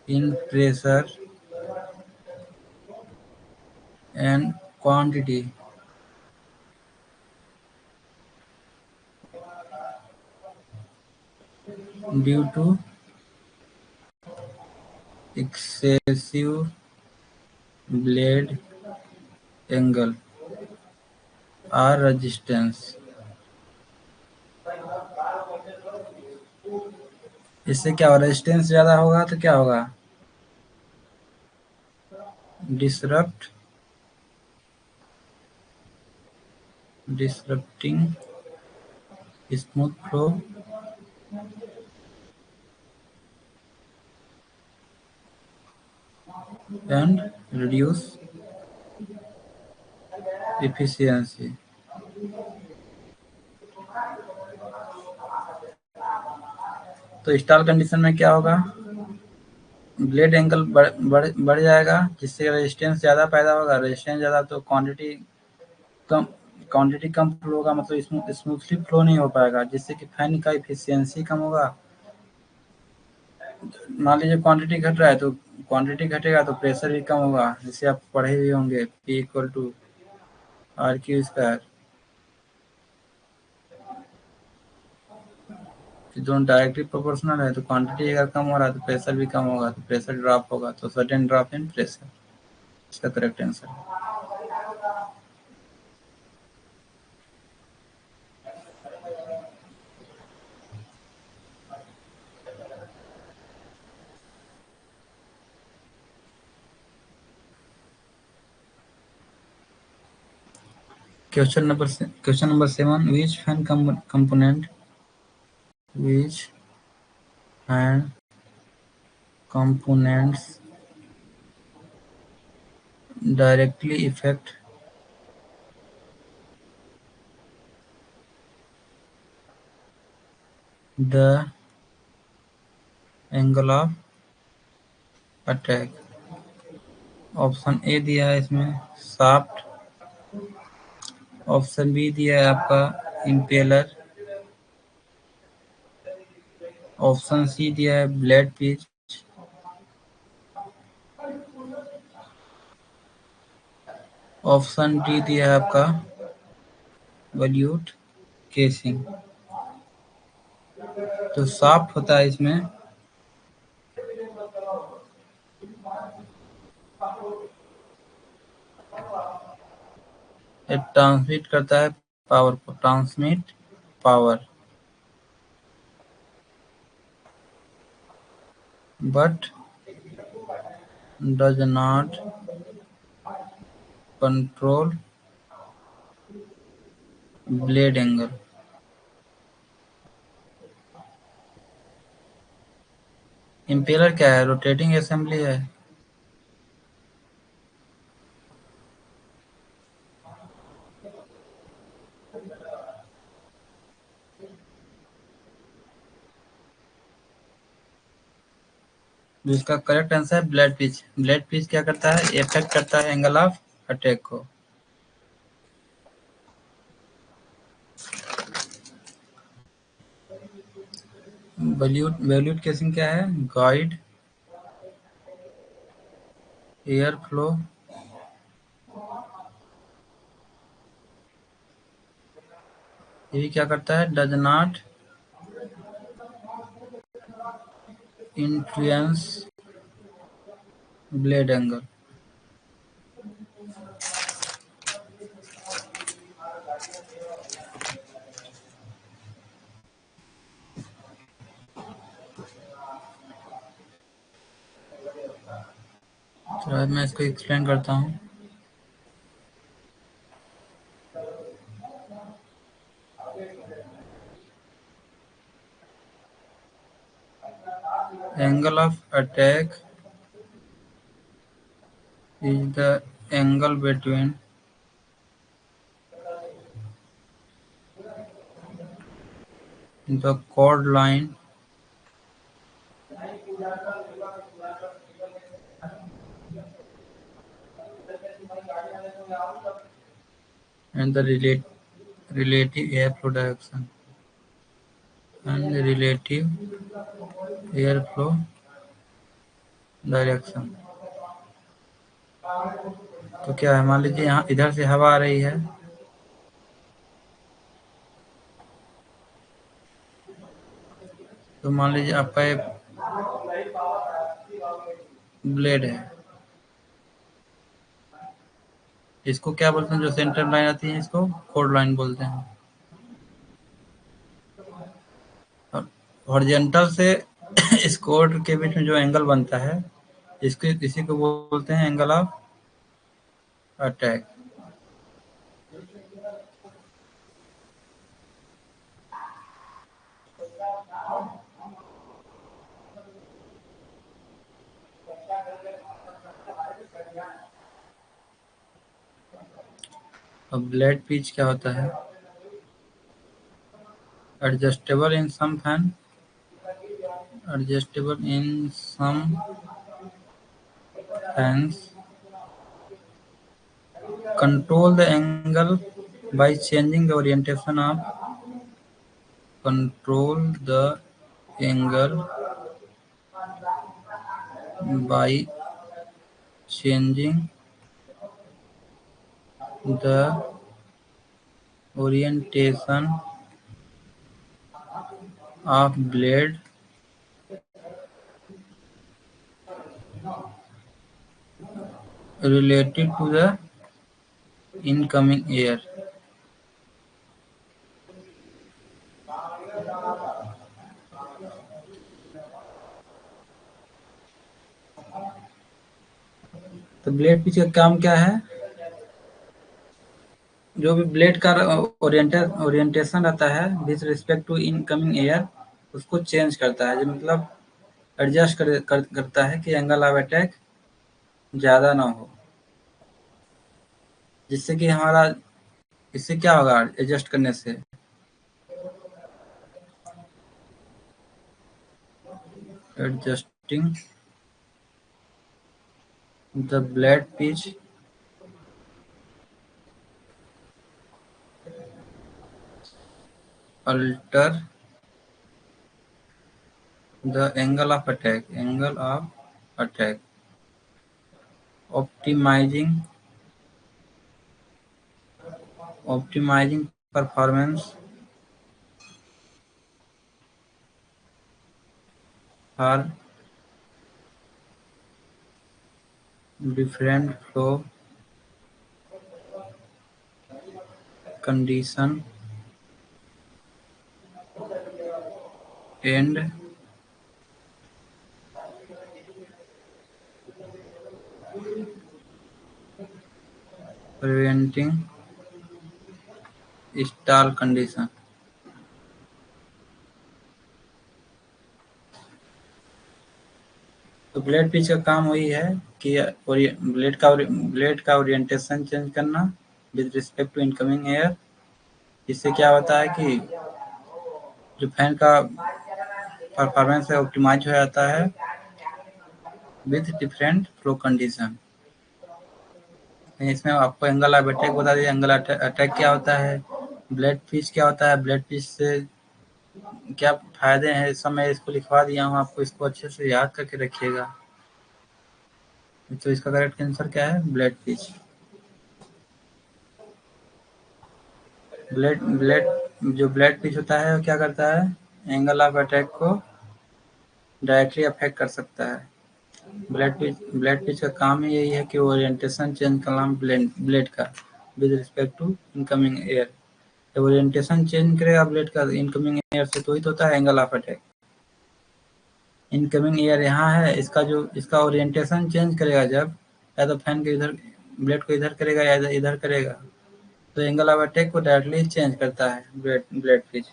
in pressure and quantity due to excessive blade angle or resistance। इससे क्या होगा, रेजिस्टेंस ज़्यादा होगा तो क्या होगा, disrupt disrupting smooth flow and reduce efficiency। तो स्टॉल कंडीशन में क्या होगा, ब्लेड एंगल बढ़ जाएगा, जिससे रेजिस्टेंस ज़्यादा पैदा होगा। रेजिस्टेंस ज़्यादा तो कम क्वांटिटी कम फ्लो होगा, मतलब स्मूथली फ्लो नहीं हो पाएगा, जिससे कि फैन का इफिशियंसी कम होगा। मान लीजिए क्वांटिटी घट रहा है तो क्वांटिटी घटेगा तो प्रेशर भी कम होगा, जिसे आप पढ़े हुए होंगे, P equal to r q square. दोनों डायरेक्टली प्रोपोर्शनल है, तो क्वांटिटी अगर कम हो रहा है तो प्रेशर भी कम होगा, तो प्रेशर ड्रॉप होगा, तो सडन ड्रॉप इन प्रेशर इसका करेक्ट आंसर है। Question number 7, which fan components directly affect the angle of attack। Option A दिया है इसमें शाफ्ट, ऑप्शन बी दिया है आपका इम्पेलर, ऑप्शन सी दिया है ब्लेड पिच, ऑप्शन डी दिया है आपका वैल्यूट केसिंग। तो शाफ्ट होता है इसमें, ये ट्रांसमिट करता है पावर को, transmit power, but does not control blade angle. Impeller क्या है, रोटेटिंग असेंबली है। इसका करेक्ट आंसर है ब्लेड पिच। ब्लेड पिच क्या करता है, इफेक्ट करता है एंगल ऑफ अटैक को। वैल्यूट केसिंग क्या है, गाइड एयर फ्लो ये भी क्या करता है, does not influence blade angle. तो अब मैं इसको एक्सप्लेन करता हूँ. Angle of attack is the angle between the chord line and the relative airflow direction. And the relative airflow direction. तो क्या है, मान लीजिए यहाँ इधर से हवा आ रही है, तो मान लीजिए आपका एक ब्लेड है, इसको क्या बोलते हैं, जो सेंटर लाइन आती है इसको कोड लाइन बोलते हैं. और हॉरिजॉन्टल से इस कोड के बीच में जो एंगल बनता है, इसके इसी को बोलते हैं एंगल ऑफ अटैक. अब ब्लेड पिच क्या होता है, adjustable in some fan, adjustable in some fans, control the angle by changing the orientation of, control the angle by changing the orientation of blade related to the incoming air. तो blade pitch का काम क्या है, जो भी blade का orientation रहता है with respect to incoming air, उसको चेंज करता है, जो मतलब एडजस्ट करता है कि एंगल ऑफ अटैक ज़्यादा ना हो, जिससे कि हमारा, इससे क्या होगा एडजस्ट करने से, adjusting the blade pitch alter the angle of attack, optimizing performance for different flow condition and preventing stall condition. तो ब्लेड पिच का काम वही है कि ब्लेड का ओरिएंटेशन चेंज करना with respect to incoming air. इससे क्या होता है कि जो फैन का परफॉर्मेंस है ऑप्टिमाइज हो जाता है विद डिफरेंट फ्लो कंडीशन. इसमें आपको एंगल ऑफ अटैक बता दिया, एंगल अटैक क्या होता है, ब्लेड पिच क्या होता है, ब्लेड पिच से क्या फायदे हैं, इस समय इसको लिखवा दिया हूँ आपको, इसको अच्छे से याद करके रखिएगा. तो इसका करेक्ट आंसर क्या है, ब्लेड पिच. ब्लेड ब्लेड जो ब्लेड पिच होता है वो क्या करता है, एंगल ऑफ अटैक को डायरेक्टली अफेक्ट कर सकता है। ब्लेड पिच का काम ही यही है कि ओरिएंटेशन चेंज करना ब्लेड का with respect to incoming air. जब ओरिएंटेशन चेंज करेगा ब्लेड का इनकमिंग एयर से तो ही तो होता है angle of attack. Incoming air यहाँ है, इसका ओरिएंटेशन चेंज करेगा जब, या तो फैन के इधर ब्लेड को इधर करेगा या इधर करेगा, तो एंगल ऑफ अटैक को डायरेक्टली चेंज करता है ब्लेड पिच।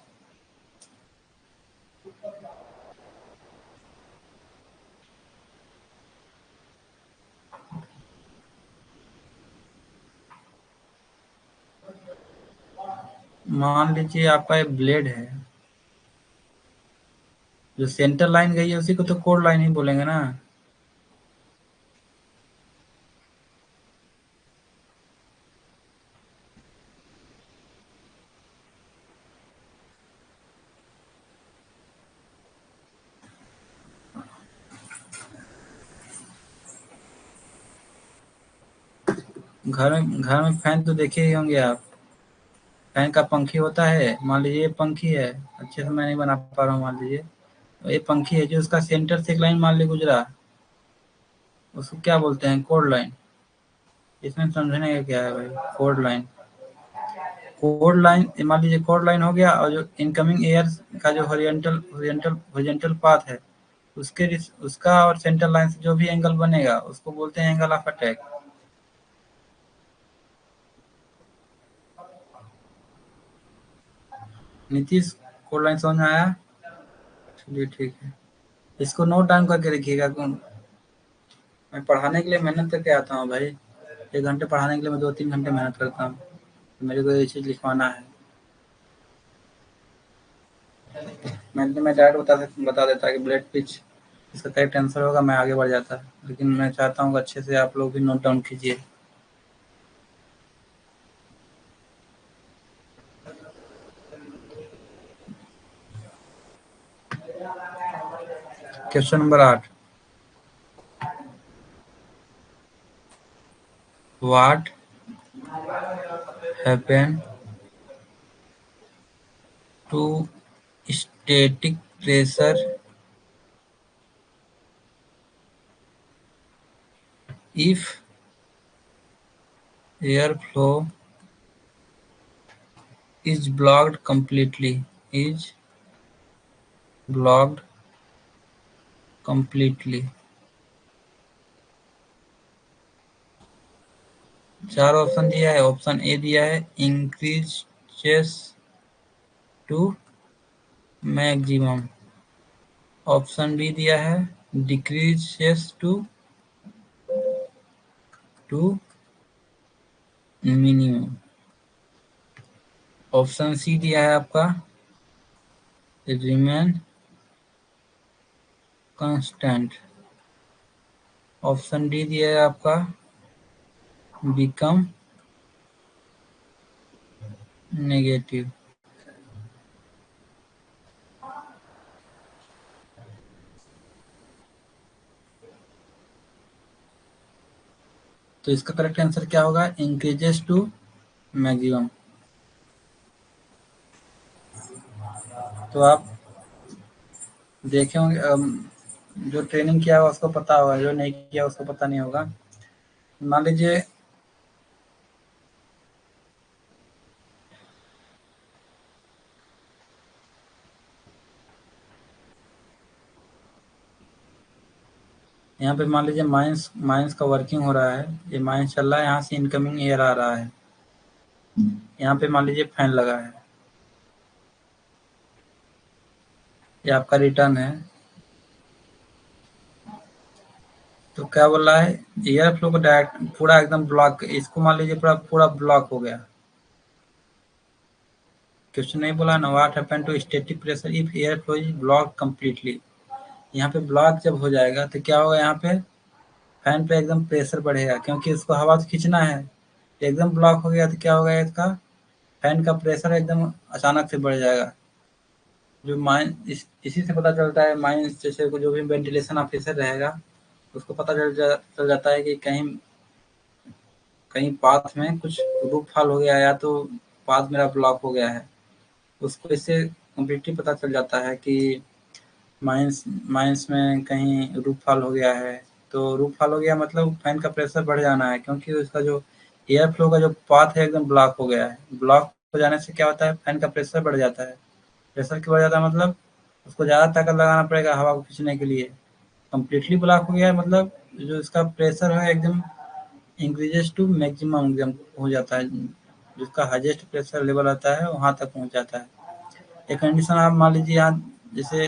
मान लीजिए आपका एक ब्लेड है, जो सेंटर लाइन गई है उसी को तो कोर लाइन ही बोलेंगे ना। घर में फैन तो देखे ही होंगे आप। फैन का पंखी होता है, मान लीजिए ये पंखी है, अच्छे से मैं नहीं बना पा रहा हूँ, मान लीजिए ये पंखी है, जो उसका सेंटर से एक लाइन मान ली गुजरा, उसको क्या बोलते हैं? Code line. इसमें समझने का क्या है भाई? Code line. कोड लाइन मान लीजिए कोड लाइन हो गया, और जो इनकमिंग एयर का जो हॉरिजॉन्टल पाथ है, उसका और सेंटर लाइन से जो भी एंगल बनेगा उसको बोलते हैं angle of attack. Nitish, code line समझ में आया? चलिए ठीक है, इसको नोट डाउन करके रखिएगा। मैं पढ़ाने के लिए मेहनत करके आता हूँ भाई। 1 घंटे पढ़ाने के लिए मैं 2-3 घंटे मेहनत करता हूँ। मेरे को ये चीज़ लिखवाना है। मैं डायरेक्ट बता देता कि ब्लेड पिच इसका करेक्ट आंसर होगा, मैं आगे बढ़ जाता। लेकिन मैं चाहता हूँ कि अच्छे से आप लोग भी नोट डाउन कीजिए। Question number 8। What happen to static pressure if air flow is blocked completely? Is blocked completely? 4 option दिया है। ऑप्शन ए दिया है increases to maximum. Option B दिया है decreases to minimum. Option C दिया है आपका रिमेन कांस्टेंट। ऑप्शन डी दिया है आपका बिकम नेगेटिव। तो इसका करेक्ट आंसर क्या होगा? Increases to maximum. तो आप देखे होंगे, जो ट्रेनिंग किया हुआ उसको पता होगा, जो नहीं किया उसको पता नहीं होगा। मान लीजिए यहाँ पे, मान लीजिए माइंस माइंस का वर्किंग हो रहा है, ये माइंस चल रहा है, यहाँ से इनकमिंग एयर आ रहा है, यहाँ पे मान लीजिए फैन लगा है, ये आपका रिटर्न है। तो क्या बोल रहा है? एयर फ्लो को डायरेक्ट पूरा एकदम ब्लॉक, इसको मान लीजिए पूरा पूरा ब्लॉक हो गया। क्वेश्चन नहीं बोला ना, what happen to static pressure if air flow is block completely. यहाँ पे ब्लॉक जब हो जाएगा तो क्या होगा? यहाँ पे फैन पे एकदम प्रेशर बढ़ेगा, क्योंकि उसको हवा तो खींचना है। एकदम ब्लॉक हो गया तो क्या होगा? इसका फैन का प्रेशर एकदम अचानक से बढ़ जाएगा। जो इसी से पता चलता है, माइंस जैसे जो भी वेंटिलेशन ऑफिसर रहेगा उसको पता चल जाता है कि कहीं कहीं पाथ में कुछ रूप फॉल हो गया, या तो पाथ मेरा ब्लॉक हो गया है। उसको इससे कम्प्लीटली पता चल जाता है कि माइंस माइंस में कहीं रूफ फॉल हो गया है, तो रूफ फॉल हो गया मतलब फैन का प्रेशर बढ़ जाना है, क्योंकि उसका जो एयर फ्लो का जो पाथ है एकदम ब्लॉक हो गया है। ब्लॉक हो जाने से क्या होता है, फैन का प्रेशर बढ़ जाता है। प्रेशर क्यों बढ़ जाता है मतलब उसको ज़्यादा ताकत लगाना पड़ेगा हवा को खींचने के लिए। कंप्लीटली ब्लॉक हो गया है मतलब जो इसका प्रेशर है एकदम इंक्रीजेस टू मैक्सिमम एकदम हो जाता है, जिसका हाईएस्ट प्रेशर लेवल आता है वहाँ तक पहुँच जाता है। एक कंडीशन आप मान लीजिए यहाँ, जैसे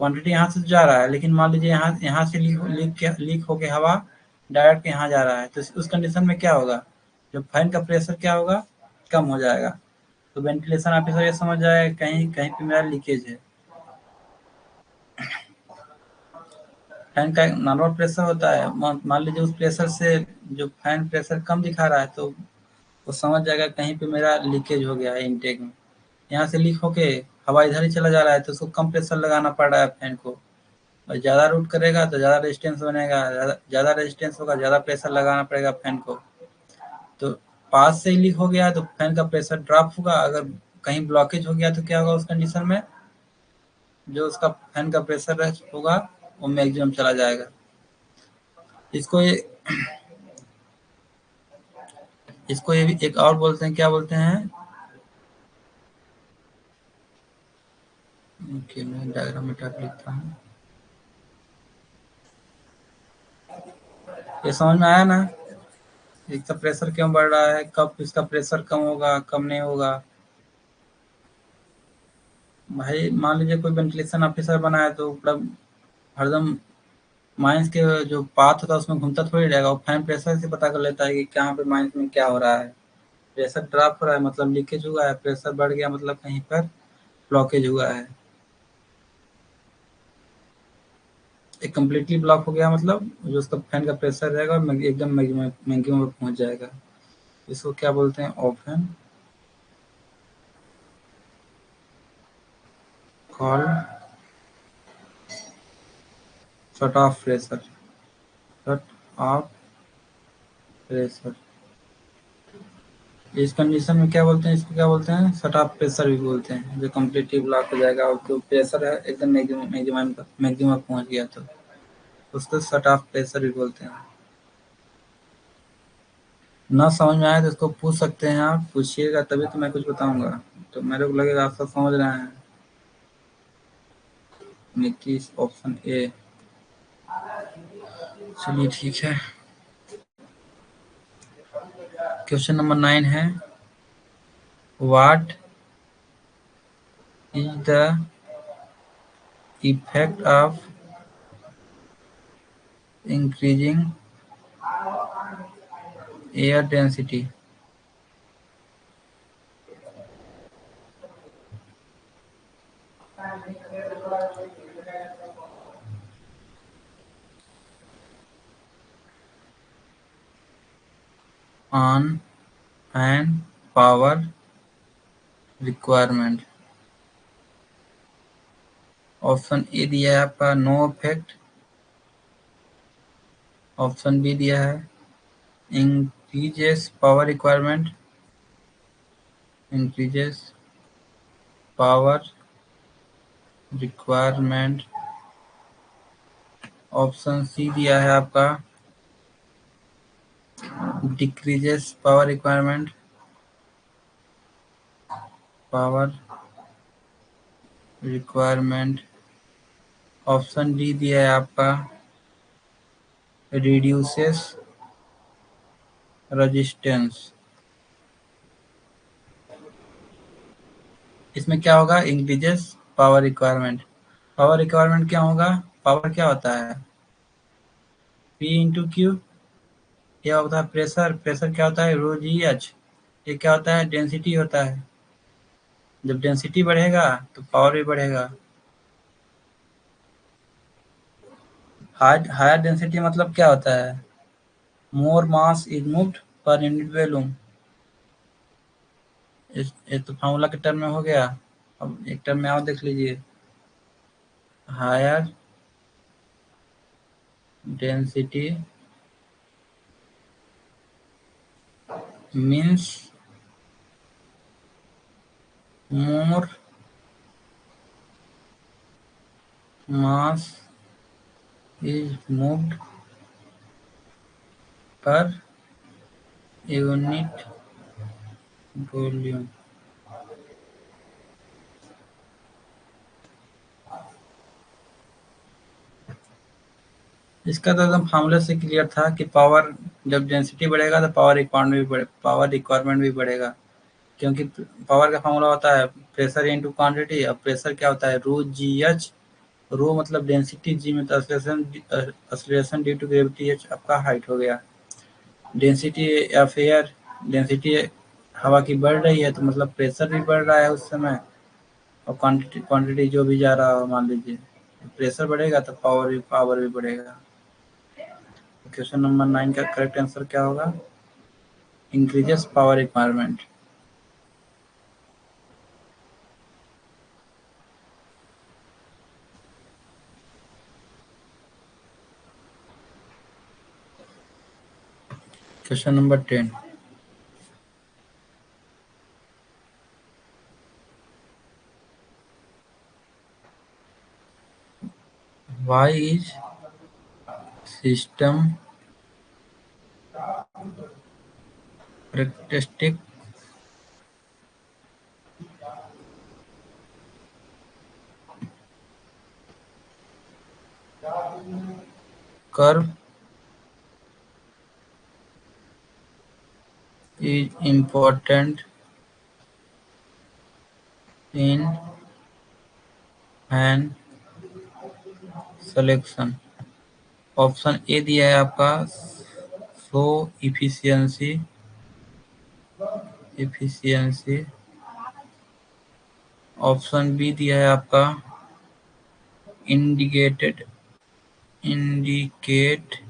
क्वांटिटी यहाँ से जा रहा है, लेकिन मान लीजिए यहाँ यहाँ से लीक होके हवा डायरेक्ट यहाँ जा रहा है, तो उस कंडीशन में क्या होगा, जो फैन का प्रेशर क्या होगा, कम हो जाएगा। तो वेंटिलेशन ऑफिसर ये समझ जाए कहीं कहीं पे मेरा लीकेज है। फैन का एक नॉर्मल प्रेशर होता है, मान लीजिए उस प्रेशर से जो फैन प्रेशर कम दिखा रहा है, तो वो समझ जाएगा कहीं पे मेरा लीकेज हो गया है इनटेक में। यहाँ से लीक होके हवा इधर ही चला जा रहा है, तो उसको कम प्रेशर लगाना पड़ रहा है फैन को। और ज़्यादा रूट करेगा तो ज़्यादा रेजिस्टेंस बनेगा, ज़्यादा रेजिस्टेंस होगा, ज़्यादा प्रेशर लगाना पड़ेगा फैन को। तो पास से ही लीक हो गया तो फैन का प्रेशर ड्रॉप होगा। अगर कहीं ब्लॉकेज हो गया तो क्या होगा, उस कंडीशन में जो उसका फैन का प्रेशर होगा वो मैक्सिमम चला जाएगा। इसको ये इसको ये भी एक और बोलते हैं, क्या बोलते हैं, ओके मैं डायग्राम में टाइप लिखता हूँ। ये समझ में आया ना, इसका प्रेशर क्यों बढ़ रहा है, कब इसका प्रेशर कम होगा कम नहीं होगा। भाई मान लीजिए कोई वेंटिलेशन ऑफिसर बना है तो मतलब हरदम माइंस के जो पाथ होता है उसमें घूमता थोड़ी रहेगा, वो फैन प्रेशर से पता कर लेता है कि कहाँ पे माइंस में क्या हो रहा है। प्रेशर ड्रॉप हो रहा है मतलब लीकेज हुआ है, प्रेशर बढ़ गया मतलब कहीं पर ब्लॉकेज हुआ है। एक कम्प्लीटली ब्लॉक हो गया मतलब जो उसका फैन का प्रेशर रहेगा एकदम मैक्सिमम पर पहुंच जाएगा। इसको क्या बोलते हैं, open call shut off pressure, shut off pressure. इस कंडीशन में क्या बोलते हैं, इसको क्या बोलते हैं, शट ऑफ प्रेशर भी बोलते हैं। जो कम्प्लीटली ब्लॉक हो जाएगा और जो प्रेशर है एकदम मैक्सिमम मैक्सिमम पहुंच गया तो उसको शट ऑफ प्रेशर भी बोलते हैं। ना समझ में आए तो इसको पूछ सकते हैं, आप पूछिएगा तभी तो मैं कुछ बताऊंगा। तो मेरे को लगेगा आप सब समझ रहे हैं। 21 ऑप्शन ए। चलिए ठीक है। क्वेश्चन नंबर 9 है, what is the effect of increasing air density on fan power requirement. Option A दिया है आपका नो इफेक्ट, ऑप्शन बी दिया है increases power requirement, increases power requirement, option C दिया है आपका decreases power requirement, power requirement, option D दिया है आपका रिड्यूसेस रेजिस्टेंस। इसमें क्या होगा, increases power requirement. Power requirement क्या होगा, पावर क्या होता है, पी इंटू क्यू। क्या होता है प्रेशर, प्रेशर क्या होता है रो जी एच। ये क्या होता है, डेंसिटी होता है। जब डेंसिटी बढ़ेगा तो पावर भी बढ़ेगा। हायर डेंसिटी मतलब क्या होता है, more mass is moved per unit volume. ये तो फार्मूला के टर्म में हो गया। अब एक टर्म में और देख लीजिए, higher density means more mass is moved per unit volume। इसका तो एकदम फार्मूला से क्लियर था कि पावर जब डेंसिटी बढ़ेगा तो पावर रिक्वायरमेंट भी बढ़ेगा, क्योंकि पावर का फार्मूला होता है प्रेशर इनटू क्वांटिटी। अब प्रेशर क्या होता है, रो जी एच। रो मतलब डेंसिटी, जी में acceleration due to gravity, h आपका हाइट हो गया। डेंसिटी ऑफ एयर, डेंसिटी हवा की बढ़ रही है तो मतलब प्रेशर भी बढ़ रहा है उस समय। और क्वांटिटी क्वांटिटी जो भी जा रहा हो, मान लीजिए प्रेशर बढ़ेगा तो पावर भी बढ़ेगा। क्वेश्चन नंबर 9 का करेक्ट आंसर क्या होगा, increases power requirement. Question number 10, why is system characteristic curve is important in fan selection। Option A दिया है आपका flow efficiency efficiency. Option B दिया है आपका indicated indicate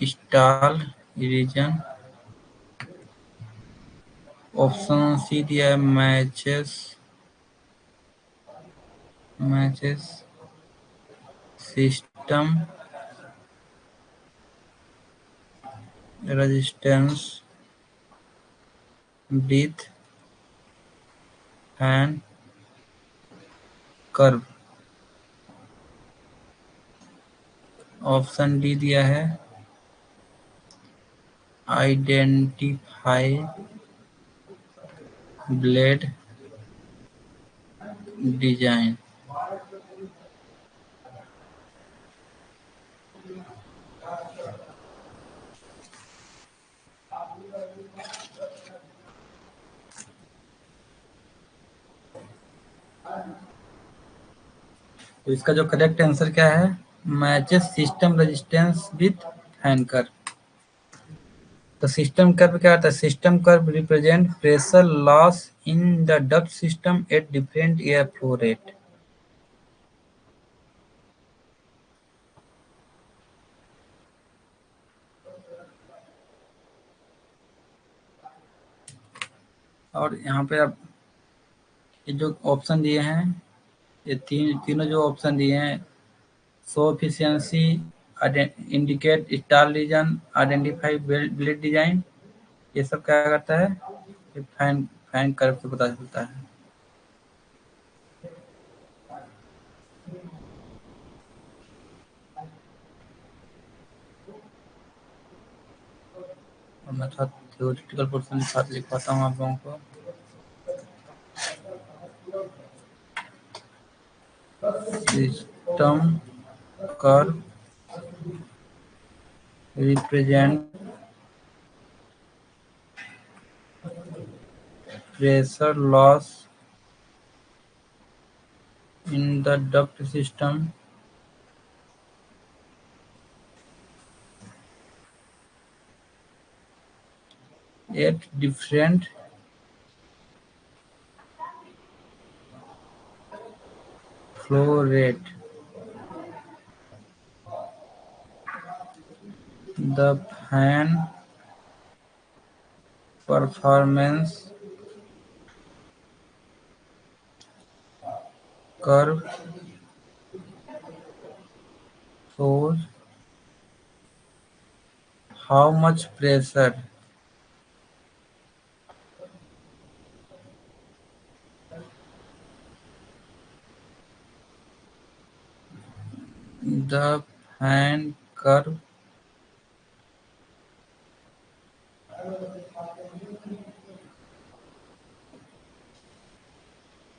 stall region. Option C दिया है matches matches system resistance with fan curve. Option D दिया है आइडेंटिफाई ब्लेड डिजाइन। तो इसका जो करेक्ट आंसर क्या है, matches system resistance with fan curve. तो सिस्टम कर्व क्या होता है, system curve represent pressure loss in the duct system at different air flow rate. और यहाँ पे आप ये जो ऑप्शन दिए हैं, ये तीनों जो ऑप्शन दिए हैं, show efficiency, indicate star region, identify blade design, ये सब क्या करता है, ये फैन फैन कर्व से पता चलता है। और मैं थोड़ा थ्योरेटिकल पोर्शन साथ लिखवाता हूँ आप लोगों को। System curve represent pressure loss in the duct system at different flow rate. The fan performance curve shows how much pressure The fan curve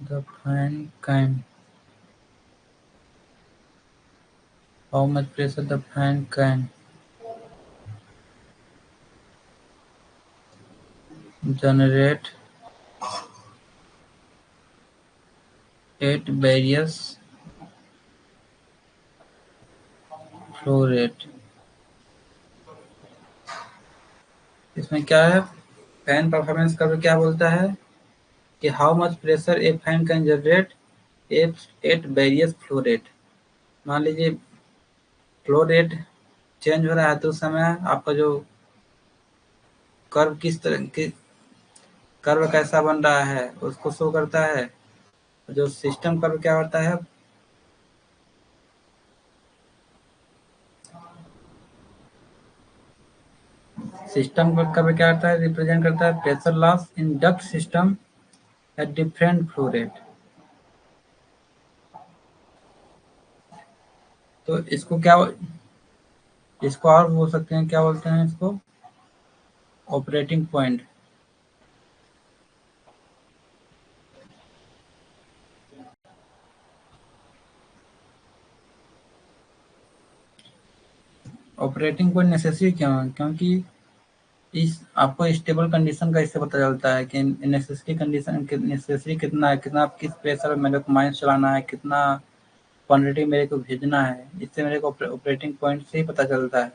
the fan can how much pressure the fan can generate at various flow rate। इसमें क्या है, fan performance curve क्या बोलता है कि how much pressure A fan can generate at various flow rate. मान लीजिए flow rate change हो रहा है तो उस समय आपका जो कर्व किस तरह की कर्व कैसा बन रहा है उसको शो करता है। जो सिस्टम कर्व क्या होता है, सिस्टम कर्व क्या होता है, रिप्रेजेंट करता है pressure loss in duct system at different flow rate. तो इसको क्या, इसको और बोल सकते हैं, क्या बोलते हैं इसको, operating point. Operating point necessary क्यों है, क्योंकि इस आपको स्टेबल कंडीशन का इससे पता चलता है कि नेसेसरी कंडीशन नेसेसरी कितना है, कितना किस प्रेशर में मेरे को माइंस चलाना है, कितना क्वांटिटी मेरे को भेजना है, इससे मेरे को ऑपरेटिंग पॉइंट से ही पता चलता है।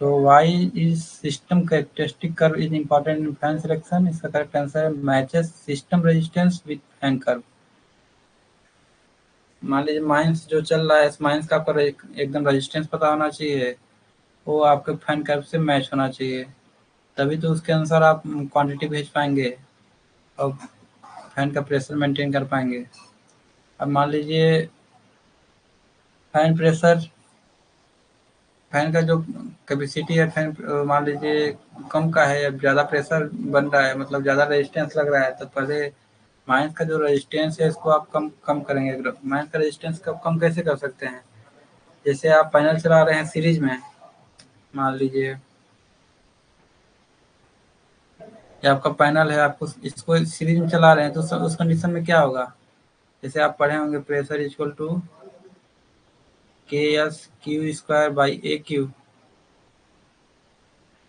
तो why is system characteristic curve is important in fan selection. इसका करेक्ट आंसर है matches system resistance with fan curve. मान लीजिए माइंस जो चल रहा है, इस माइंस का आपको एकदम रेजिस्टेंस पता होना चाहिए, वो आपके फैन कर्व से मैच होना चाहिए, तभी तो उसके अनुसार आप क्वांटिटी भेज पाएंगे और फैन का प्रेशर मेंटेन कर पाएंगे। अब मान लीजिए फैन प्रेशर, फैन का जो कैपेसिटी है फैन, मान लीजिए कम का है या ज़्यादा प्रेशर बन रहा है, मतलब ज़्यादा रेजिस्टेंस लग रहा है, तो पहले माइंस का जो रेजिस्टेंस है इसको आप कम कम करेंगे। माइंस का रेजिस्टेंस कम कैसे कर सकते हैं, जैसे आप पैनल चला रहे हैं सीरीज में, मान लीजिए ये आपका पैनल है, आपको इसको सीरीज में चला रहे हैं, तो उस कंडीशन में क्या होगा, जैसे आप पढ़े होंगे प्रेशर इक्वल टू के S Q square by A Q.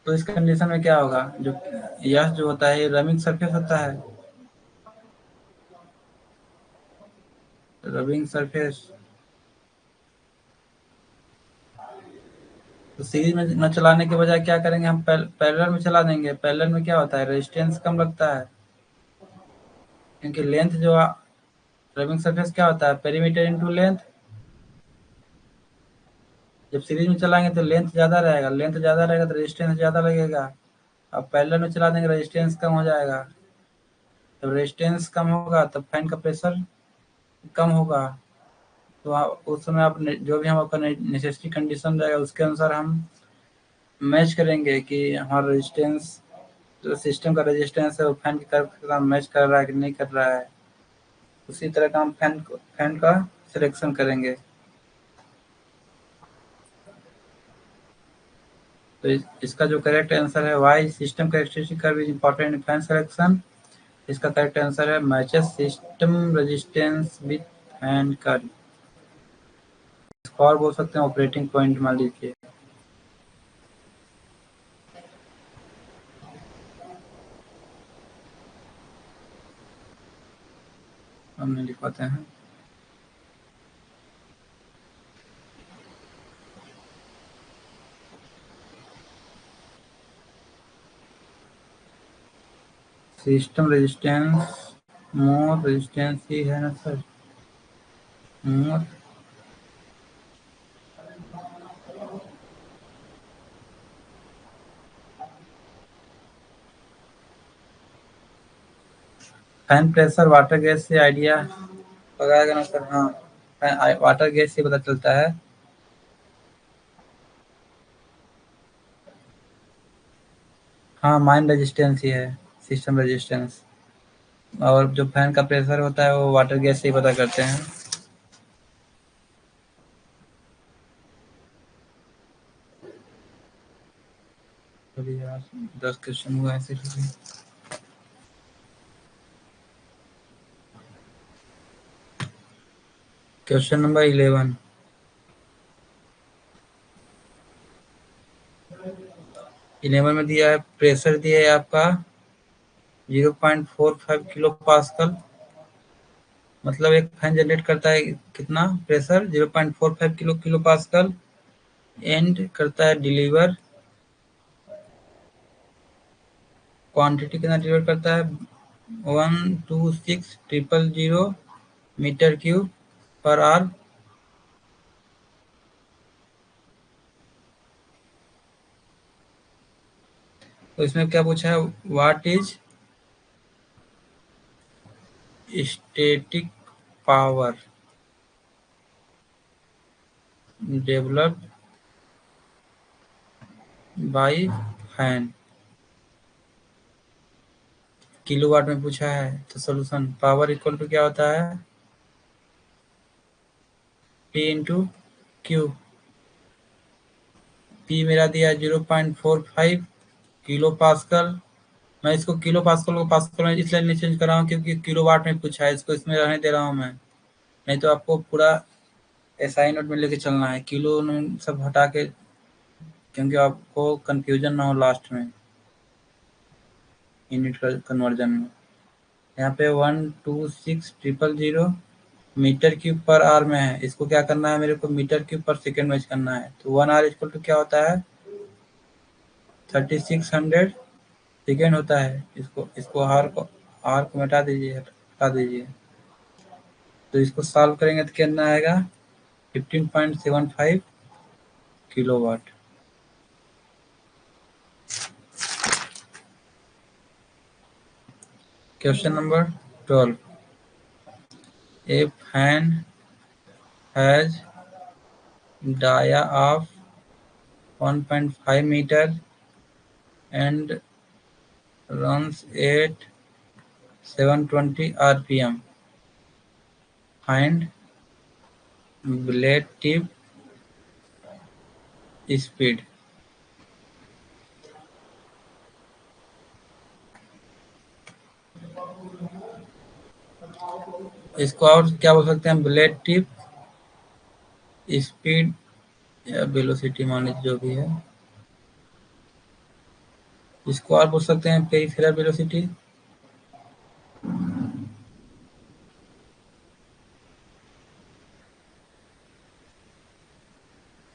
तो इस कंडीशन में क्या होगा, जो यस जो होता है ये रबिंग सरफेस होता है, रबिंग सरफेस। तो सीरीज में न चलाने के बजाय क्या करेंगे, हम पैरेलल में चला देंगे। पैरेलल में क्या होता है, रेजिस्टेंस कम लगता है, क्योंकि लेंथ जो रबिंग सरफेस क्या होता है, पेरीमीटर इनटू लेंथ। जब सीरीज में चलाएंगे तो लेंथ ज़्यादा रहेगा, लेंथ ज़्यादा रहेगा तो रेजिस्टेंस ज़्यादा लगेगा। अब पैरेलल में चला देंगे रेजिस्टेंस कम हो जाएगा, जब रेजिस्टेंस कम होगा तब फैन का प्रेशर कम होगा। तो उस समय आप जो भी हम आपका नेसेसरी कंडीशन रहेगा उसके अनुसार हम मैच करेंगे कि हमारा रेजिस्टेंस जो सिस्टम का रेजिस्टेंस है वो फैन की कर्व के साथ मैच कर रहा है कि नहीं कर रहा है। उसी तरह का हम फैन का सिलेक्शन करेंगे। तो इसका जो करेक्ट आंसर है why system characteristic curve is important in fan selection. इसका करेक्ट आंसर है matches system resistance with fan curve. इसको और बोल सकते हैं ऑपरेटिंग पॉइंट मान लीजिए। हमने लिखवाते हैं सिस्टम रेजिस्टेंस मोर रेजिस्टेंस ही है ना सर, मोर। फैन प्रेशर वाटर गैस से आइडिया लगाएगा ना सर, हाँ वाटर गैस से पता चलता है। हाँ माइन रेजिस्टेंस ही है सिस्टम रेजिस्टेंस, और जो फैन का प्रेशर होता है वो वाटर गैस से ही पता करते हैं। चलिए यार 10 क्वेश्चन हुआ ऐसे ही। Question number 11। 11 में दिया है प्रेशर दिया है आपका 0.45 किलो पास्कल। मतलब एक फैन जनरेट करता है कितना प्रेशर 0.45 किलो पास्कल एंड करता है डिलीवर क्वांटिटी कितना डिलीवर करता है 126,000 मीटर क्यूब पर आवर। तो इसमें क्या पूछा है what is static power developed by fan. Kilowatt में पूछा है तो सोल्यूशन पावर इक्वल टू क्या होता है P इंटू क्यू। P मेरा दिया है 0.45 किलो पास्कल। मैं इसको किलो पास्कल को पास्कल में इसलिए नहीं चेंज कर रहा हूँ क्योंकि किलोवाट में पूछा है, इसको इसमें रहने दे रहा हूँ मैं। नहीं तो आपको पूरा एसआई नोट में लेके चलना है, किलो में सब हटा के, क्योंकि आपको कंफ्यूजन ना हो लास्ट में यूनिट कन्वर्जन में। यहाँ पे 126,000 मीटर क्यूब पर आवर में है, इसको क्या करना है मेरे को मीटर क्यूब पर सेकेंड में करना है। तो 1 आवर इक्वल टू क्या होता है 3600 सेकेंड होता है। इसको इसको आर को मिटा दीजिए, हटा दीजिए। तो इसको सॉल्व करेंगे तो कितना आएगा 15.75 kilowatt. Question number 12। A fan has dia of 1.5 meter and runs at 720 rpm. Find blade tip speed। इसको और क्या बोल सकते हैं ब्लेड टिप स्पीड या वेलोसिटी मान लीजिए जो भी है। इसको और बोल सकते हैं पेरिफेरल वेलोसिटी,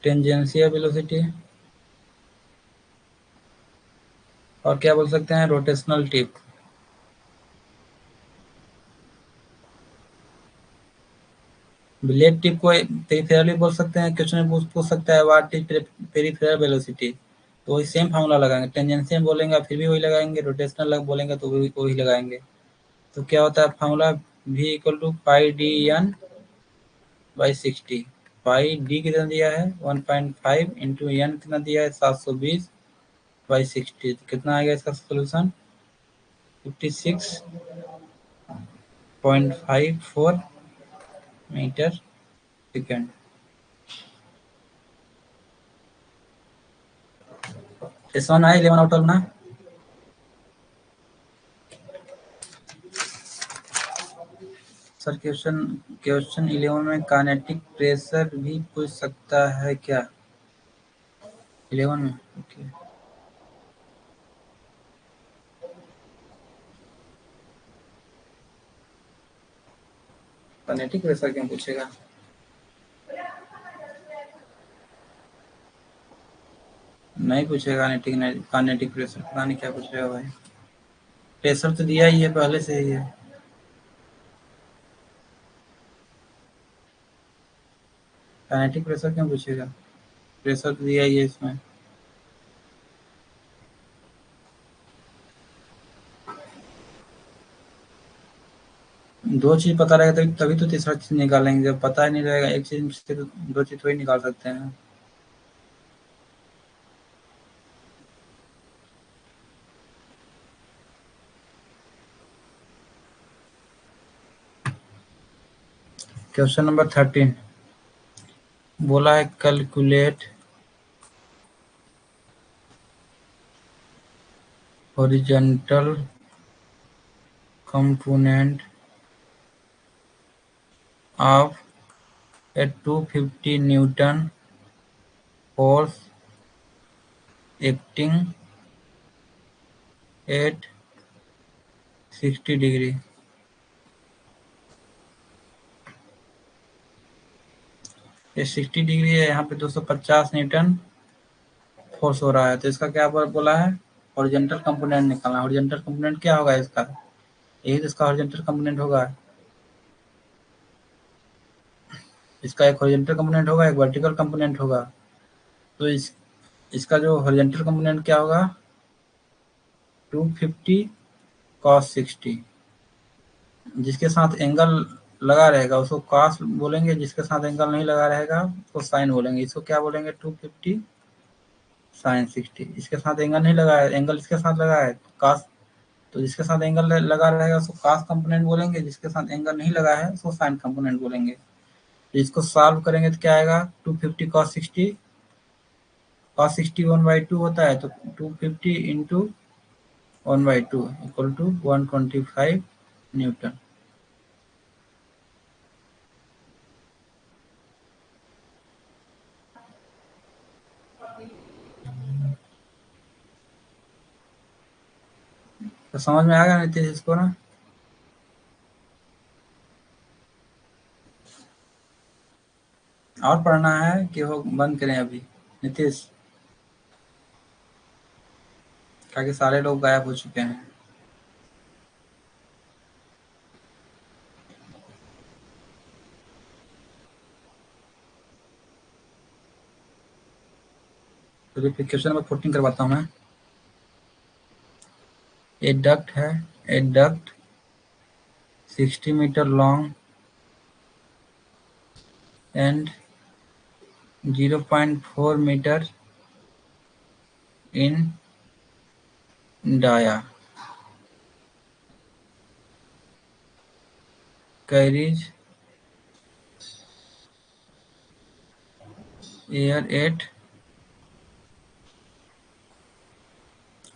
टेंजेंशियल वेलोसिटी, और क्या बोल सकते हैं रोटेशनल टिप। ब्लेड टिप को पेरिफेरल भी बोल सकते हैं, क्वेश्चन में पूछ सकता है व्हाट इज पेरिफेरल वेलोसिटी, तो वही सेम फार्मूला लगाएंगे। टेंजेंशियल बोलेंगे फिर भी वही लगाएंगे, रोटेशनल बोलेंगे तो वही लगाएंगे। तो क्या होता है formula v equal to pi D N by 60। Pi D कितना दिया है 1.5 इंटू एन कितना दिया है 720 बाई 60। तो कितना आएगा इसका सोल्यूशन 56.54 मीटर सेकेंड। इस वन आया 11 आउट ऑफ ना। सर क्वेश्चन क्वेश्चन 11 में काइनेटिक प्रेशर भी पूछ सकता है क्या 11 में? ओके। काइनेटिक प्रेशर क्यों पूछेगा? नहीं पूछेगा काइनेटिक प्रेशर, पता नहीं क्या पूछेगा भाई। प्रेशर तो दिया ही है पहले से ही है। काइनेटिक प्रेशर क्यों पूछेगा, प्रेशर तो दिया ही है इसमें। दो चीज पता रहेगा तभी तभी तो तीसरा चीज निकालेंगे, जब पता ही नहीं रहेगा एक चीज से तो दो चीज थोड़ी निकाल सकते हैं। क्वेश्चन नंबर 13 बोला है calculate horizontal component of a 250 Newton force acting at 60 degree. ये 60 डिग्री है, यहाँ पे 250 न्यूटन फोर्स हो रहा है, तो इसका क्या बोला है, हॉरिजॉन्टल कंपोनेंट निकालना है। हॉरिजॉन्टल कंपोनेंट क्या होगा इसका, यही तो इसका हॉरिजॉन्टल कंपोनेंट होगा। इसका एक हॉरिजॉन्टल कंपोनेंट होगा, एक वर्टिकल कंपोनेंट होगा। तो इसका जो हॉरिजॉन्टल कंपोनेंट क्या होगा, 250 cos 60। जिसके साथ एंगल लगा रहेगा उसको cos बोलेंगे, जिसके साथ एंगल नहीं लगा रहेगा उसको sin बोलेंगे। इसको क्या बोलेंगे, 250 sin 60। इसके साथ एंगल नहीं लगा है, एंगल इसके साथ लगा है cos, तो जिसके साथ एंगल लगा रहेगा उसको cos कंपोनेंट बोलेंगे, जिसके साथ एंगल नहीं लगा है उसको sin कंपोनेंट बोलेंगे। तो इसको सॉल्व करेंगे तो क्या आएगा, 250 cos 60, cos 60 1/2 होता है, तो 250 इंटू 1/2 इक्वल टू 125 न्यूटन। तो समझ में आ गया नीतीश इसको ना। और पढ़ना है कि वो बंद करें अभी नीतीश, ताकि सारे लोग गायब हो चुके हैं। तो फिर क्वेश्चन नंबर 14 करवाता हूँ मैं। ए डक्ट है, a duct 60 metre long and 0.4 metre in dia carries air at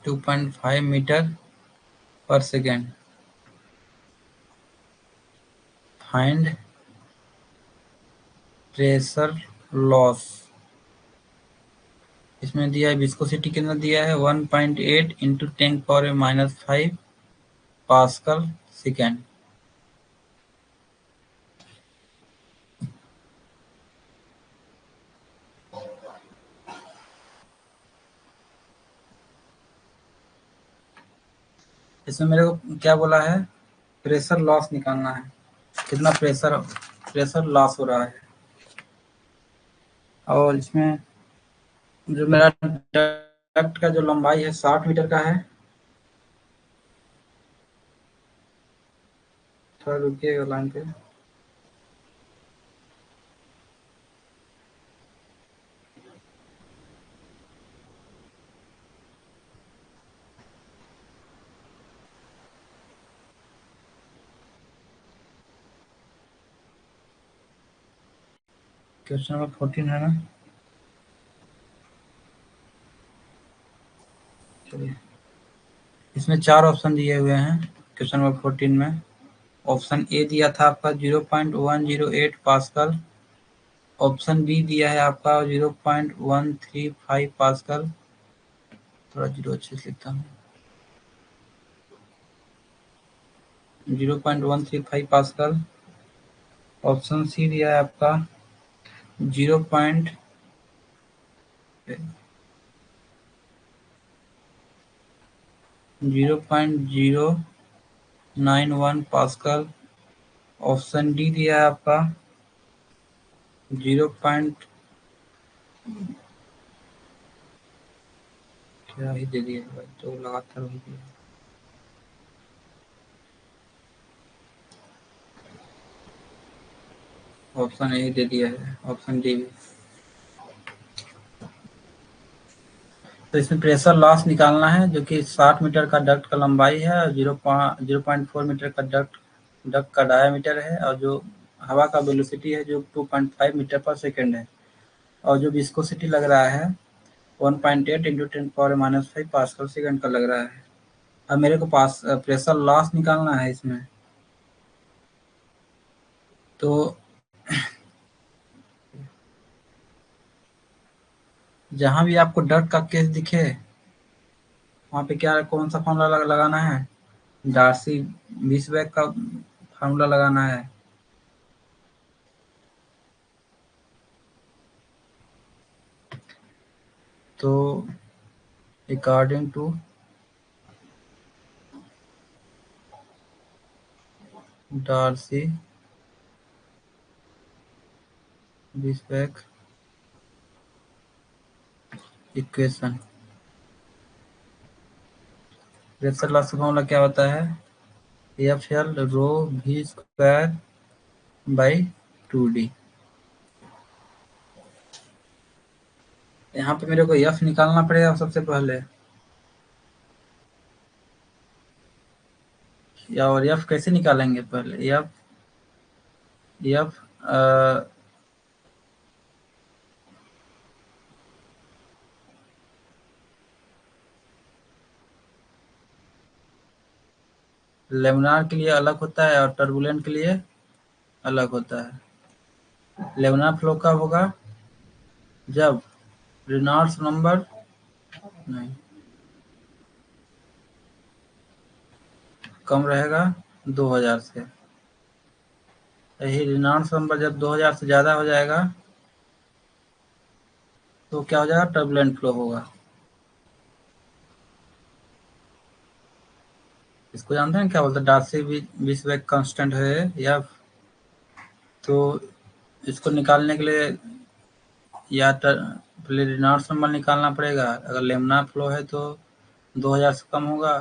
2.5 meter per second. Find pressure loss। इसमें दिया है विस्कोसिटी कितना दिया है, 1.8 इंटू 10⁻⁻5 पास्कल सेकेंड। इसमें मेरे को क्या बोला है, प्रेशर लॉस निकालना है, कितना प्रेशर लॉस हो रहा है। और इसमें जो मेरा डक्ट का जो लंबाई है 60 मीटर का है। थोड़ा रुकिएगा लाइन पे। क्वेश्चन नंबर 14 है ना, चलिए। इसमें 4 ऑप्शन दिए हुए हैं क्वेश्चन नंबर 14 में। ऑप्शन ए दिया था आपका 0.108 पास्कल, ऑप्शन बी दिया है आपका 0.135 पास्कल, थोड़ा जीरो अच्छे से लिखता हूँ, 0.135 पास्कल। ऑप्शन सी दिया है आपका 0.091 पास्कल। ऑप्शन डी दिया है आपका 0. क्या ही दे दिया भाई, तो लगातार हो गया। ऑप्शन ए दे दिया है, ऑप्शन डी भी। तो इसमें प्रेशर लॉस निकालना है, जो कि 60 मीटर का डक्ट का लंबाई है और 0.4 मीटर का डक्ट का डायामीटर है, और जो हवा का वेलोसिटी है जो 2.5 मीटर पर सेकेंड है, और जो विस्कोसिटी लग रहा है 1.8 इंटू 10⁻⁻5 पास्कल सेकेंड का लग रहा है। अब मेरे को पास प्रेशर लॉस निकालना है इसमें, तो जहां भी आपको डर्ट का केस दिखे वहां पे क्या कौन सा फॉर्मूला लगाना है, डार्सी बीसबैक का फार्मूला लगाना है। तो according to Darcy Weisbach equation, pressure loss का फॉर्मूला क्या होता है, F L rho V square by 2d। यहाँ पे मेरे को एफ निकालना पड़ेगा सबसे पहले, या और एफ कैसे निकालेंगे, पहले एफ एफ लेमिनार के लिए अलग होता है और टर्बुलेंट के लिए अलग होता है। लेमिनार फ्लो कब होगा, जब रेनॉल्ड्स नंबर नहीं कम रहेगा 2000 से, यही रेनॉल्ड्स नंबर जब 2000 से ज़्यादा हो जाएगा तो क्या हो जाएगा, टर्बुलेंट फ्लो होगा। इसको जानते हैं क्या बोलते हैं, डार्सी बीसबैक कांस्टेंट है या, तो इसको निकालने के लिए या पहले रेनॉल्ड्स नंबर निकालना पड़ेगा, अगर लेमिनार फ्लो है तो 2000 से कम होगा,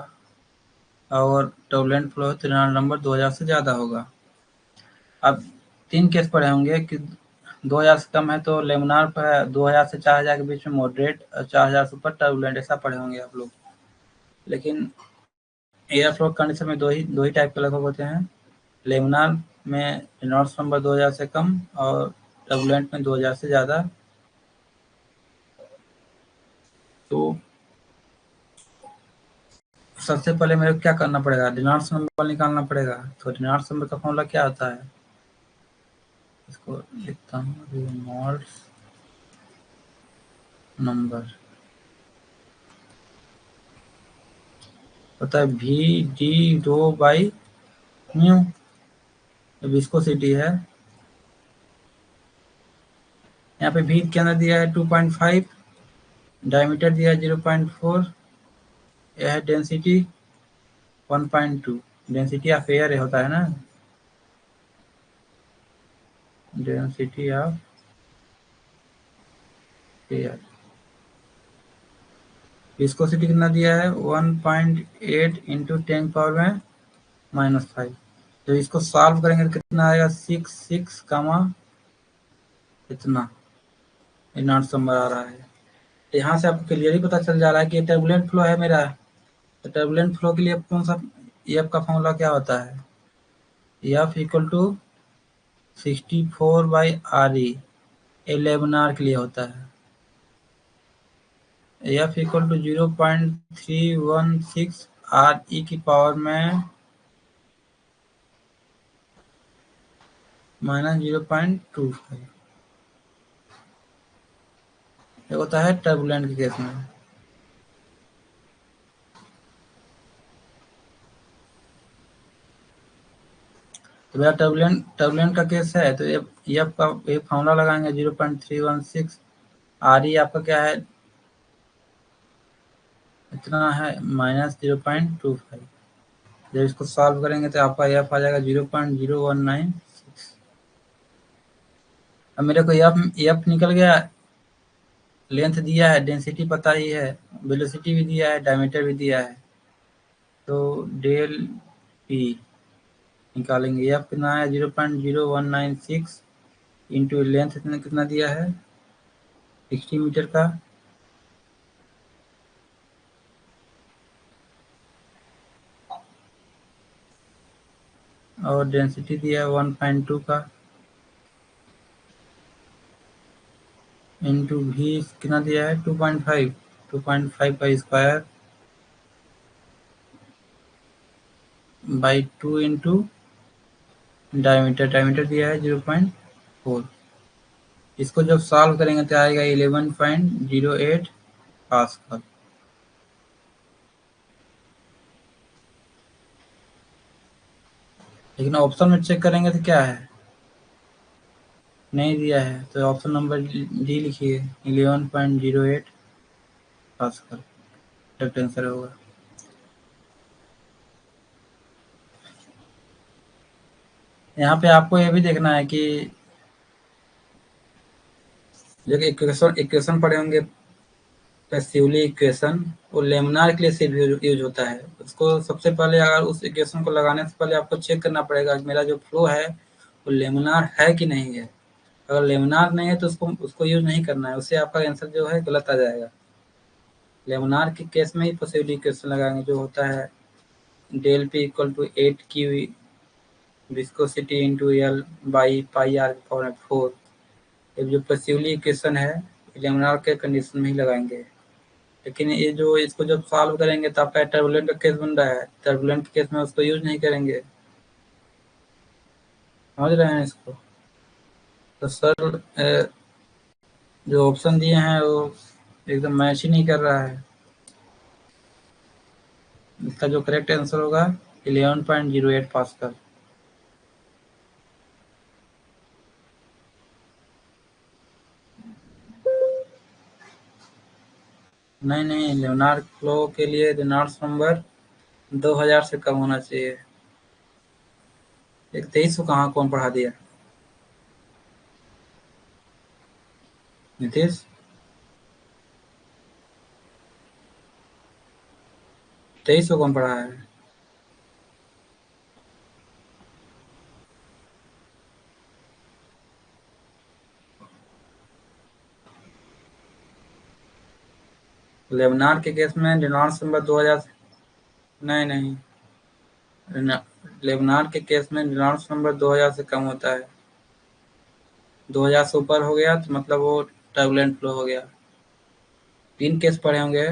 और टर्बुलेंट फ्लो है तो रेनॉल्ड्स नंबर 2000 से ज़्यादा होगा। अब 3 केस पढ़े होंगे कि 2000 से कम है तो लेमिनार पर है, 2000 से 4000 के बीच में मॉडरेट और 4000 से ऊपर टर्बुलेंट, ऐसा पढ़े होंगे आप लोग। लेकिन एयर फ्लो कंडीशन में दो ही टाइप के लगभग होते हैं, लेमिनार में रेनॉल्ड्स नंबर 2000 से कम और टर्बुलेंट में 2000 से ज़्यादा। तो सबसे पहले मेरे को क्या करना पड़ेगा, रेनॉल्ड्स नंबर निकालना पड़ेगा। तो रेनॉल्ड्स नंबर का फॉर्मूला क्या होता है, इसको लिखता हूँ, रेनॉल्ड्स नंबर होता है V D rho by mu, viscosity है। यहाँ पे वी के अंदर दिया है 2.5, डायमीटर दिया है 0.4, यह है डेंसिटी 1.2, डेंसिटी ऑफ एयर होता है ना, डेंसिटी ऑफ एयर। विस्कोसिटी कितना दिया है 1.8 इंटू 10 पावर में -5। जब इसको सॉल्व करेंगे तो कितना आएगा, 6 कामा इतना रेनॉल्ड्स नंबर आ रहा है। यहाँ से आपको क्लियरली पता चल जा रहा है कि टर्बुलेंट फ्लो है मेरा। तो टर्बुलेंट फ्लो के लिए कौन सा एफ का फॉर्मूला क्या होता है, एफ इक्वल टू 64/RE, ये लेमिनार के लिए होता है। एफ इक्वल टू 0.316 RE की पावर में -0.25, ये होता है टर्बुलेंट के केस में। तो मेरा टर्बुलेंट का केस है, तो ये आपका ये फॉर्मूला लगाएंगे 0.316 RE आपका क्या है, इतना है -0.25। जब इसको सॉल्व करेंगे तो आपका एफ आ जाएगा 0.0196। अब मेरे को एफ निकल गया, लेंथ दिया है, डेंसिटी पता ही है, वेलोसिटी भी दिया है, डायमीटर भी दिया है। तो डेल पी निकालेंगे, एफ कितना है 0.0196 इंटू लेंथ कितना दिया है 60 मीटर का, और डेंसिटी दिया है 1.2 का, इंटू भी कितना दिया है 2.5 का स्क्वायर बाई 2 इंटू डायमीटर दिया है 0.4। इसको जब सॉल्व करेंगे तो आएगा 11.08 पास्कल। लेकिन ऑप्शन में चेक करेंगे तो क्या है, नहीं दिया है, तो ऑप्शन नंबर डी लिखिए 11.08 पास्कल करेक्ट आंसर होगा। यहाँ पे आपको ये भी देखना है कि जो इक्वेशन पढ़े होंगे पैसिवली इक्वेशन, वो लेमिनार के लिए सिर्फ यूज होता है। उसको सबसे पहले अगर उस इक्वेशन को लगाने से पहले आपको चेक करना पड़ेगा कि मेरा जो फ्लो है वो लेमिनार है कि नहीं है। अगर लेमिनार नहीं है तो उसको उसको यूज नहीं करना है, उससे आपका आंसर जो है गलत आ जाएगा। लेमिनार के केस में ही पैसिवली इक्वेशन लगाएंगे, जो होता है del P equal to 8 Q viscosity into L by pi R power 4। ये जो पैसिवली इक्वेशन है लेमिनार के कंडीशन में ही लगाएंगे। लेकिन ये जो इसको जब सॉल्व करेंगे तो आपका टर्बुलेंट का केस बन रहा है, टर्बुलेंट के केस में उसको यूज नहीं करेंगे। समझ रहे हैं इसको? तो सर जो ऑप्शन दिए हैं वो एकदम मैच ही नहीं कर रहा है। इसका जो करेक्ट आंसर होगा 11.08 पास्कल। नहीं नहीं, लेनार्ड फ्लो के लिए रेनॉल्ड्स नंबर 2000 से कम होना चाहिए। एक 23 को कहाँ कौन पढ़ा दिया नीतीश? 23 को कौन पढ़ा है? लेबनार के केस में रेनॉल्ड्स नंबर 2000। नहीं नहीं, लेबनार के केस में रेनॉल्ड्स नंबर 2000 से कम होता है। 2000 से ऊपर हो गया तो मतलब वो टर्बुलेंट फ्लो हो गया। तीन केस पढ़े होंगे,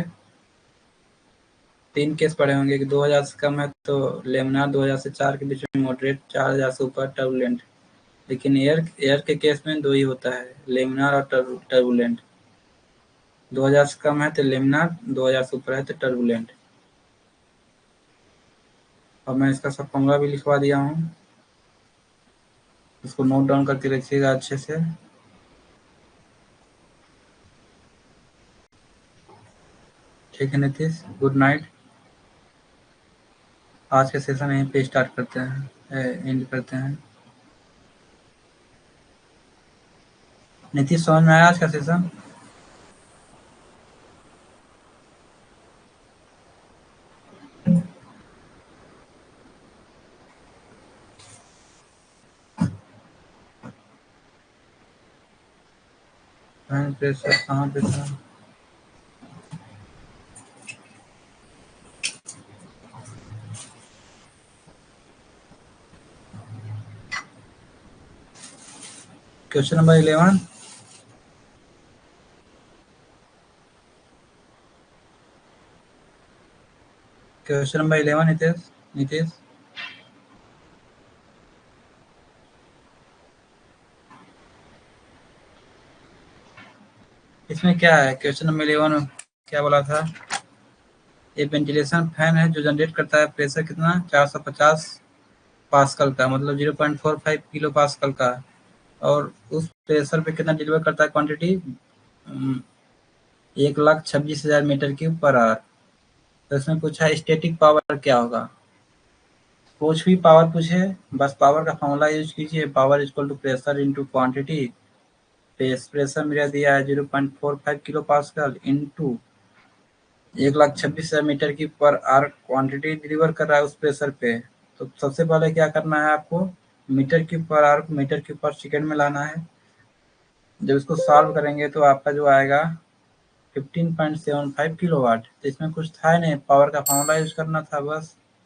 तीन केस पढ़े होंगे कि 2000 से कम है तो लेमिनार, 2000 से 4 के बीच में मॉडरेट, 4000 से ऊपर टर्बुलेंट। लेकिन एयर के केस में दो ही होता है, लेमिनार और टर्बुलेंट। 2000 से कम है तो लेमिनार, 2000 से ऊपर है तो टर्बुलेंट। अब मैं इसका सब फॉर्मूला भी लिखवा दिया हूँ, इसको नोट डाउन करके रखिएगा अच्छे से। ठीक है नीतीश, गुड नाइट। आज के सेशन यहीं पे स्टार्ट करते हैं, एंड करते हैं। नीतीश समझ में आया आज का सेशन? प्रेशर कहाँ पे था? Question number 11। Question number 11 Nitish, Nitish इसमें क्या है? क्वेश्चन नंबर 11 में क्या बोला था? एक वेंटिलेशन फैन है जो जनरेट करता है प्रेशर कितना, 450 पास्कल का, मतलब 0.45 किलो पास्कल का, और उस प्रेशर पे कितना डिलीवर करता है quantity, 1,26,000 metre cube per hour. तो इसमें पूछा है स्टैटिक पावर क्या होगा। कुछ भी पावर पूछे, बस पावर का फॉर्मूला यूज कीजिए, power equal to pressure into quantity. Pressure मेरा दिया है 0.45 किलो पास्कल इंटू 1,26,000 मीटर की पर आवर क्वांटिटी डिलीवर कर रहा है उस प्रेशर पे। तो सबसे पहले क्या करना है आपको, मीटर क्यूब पर आवर को मीटर क्यूब पर सेकेंड में लाना है। जब इसको सॉल्व करेंगे तो आपका जो आएगा 15.75 किलोवाट। तो इसमें कुछ था नहीं, पावर का फॉर्मूला यूज करना था बस।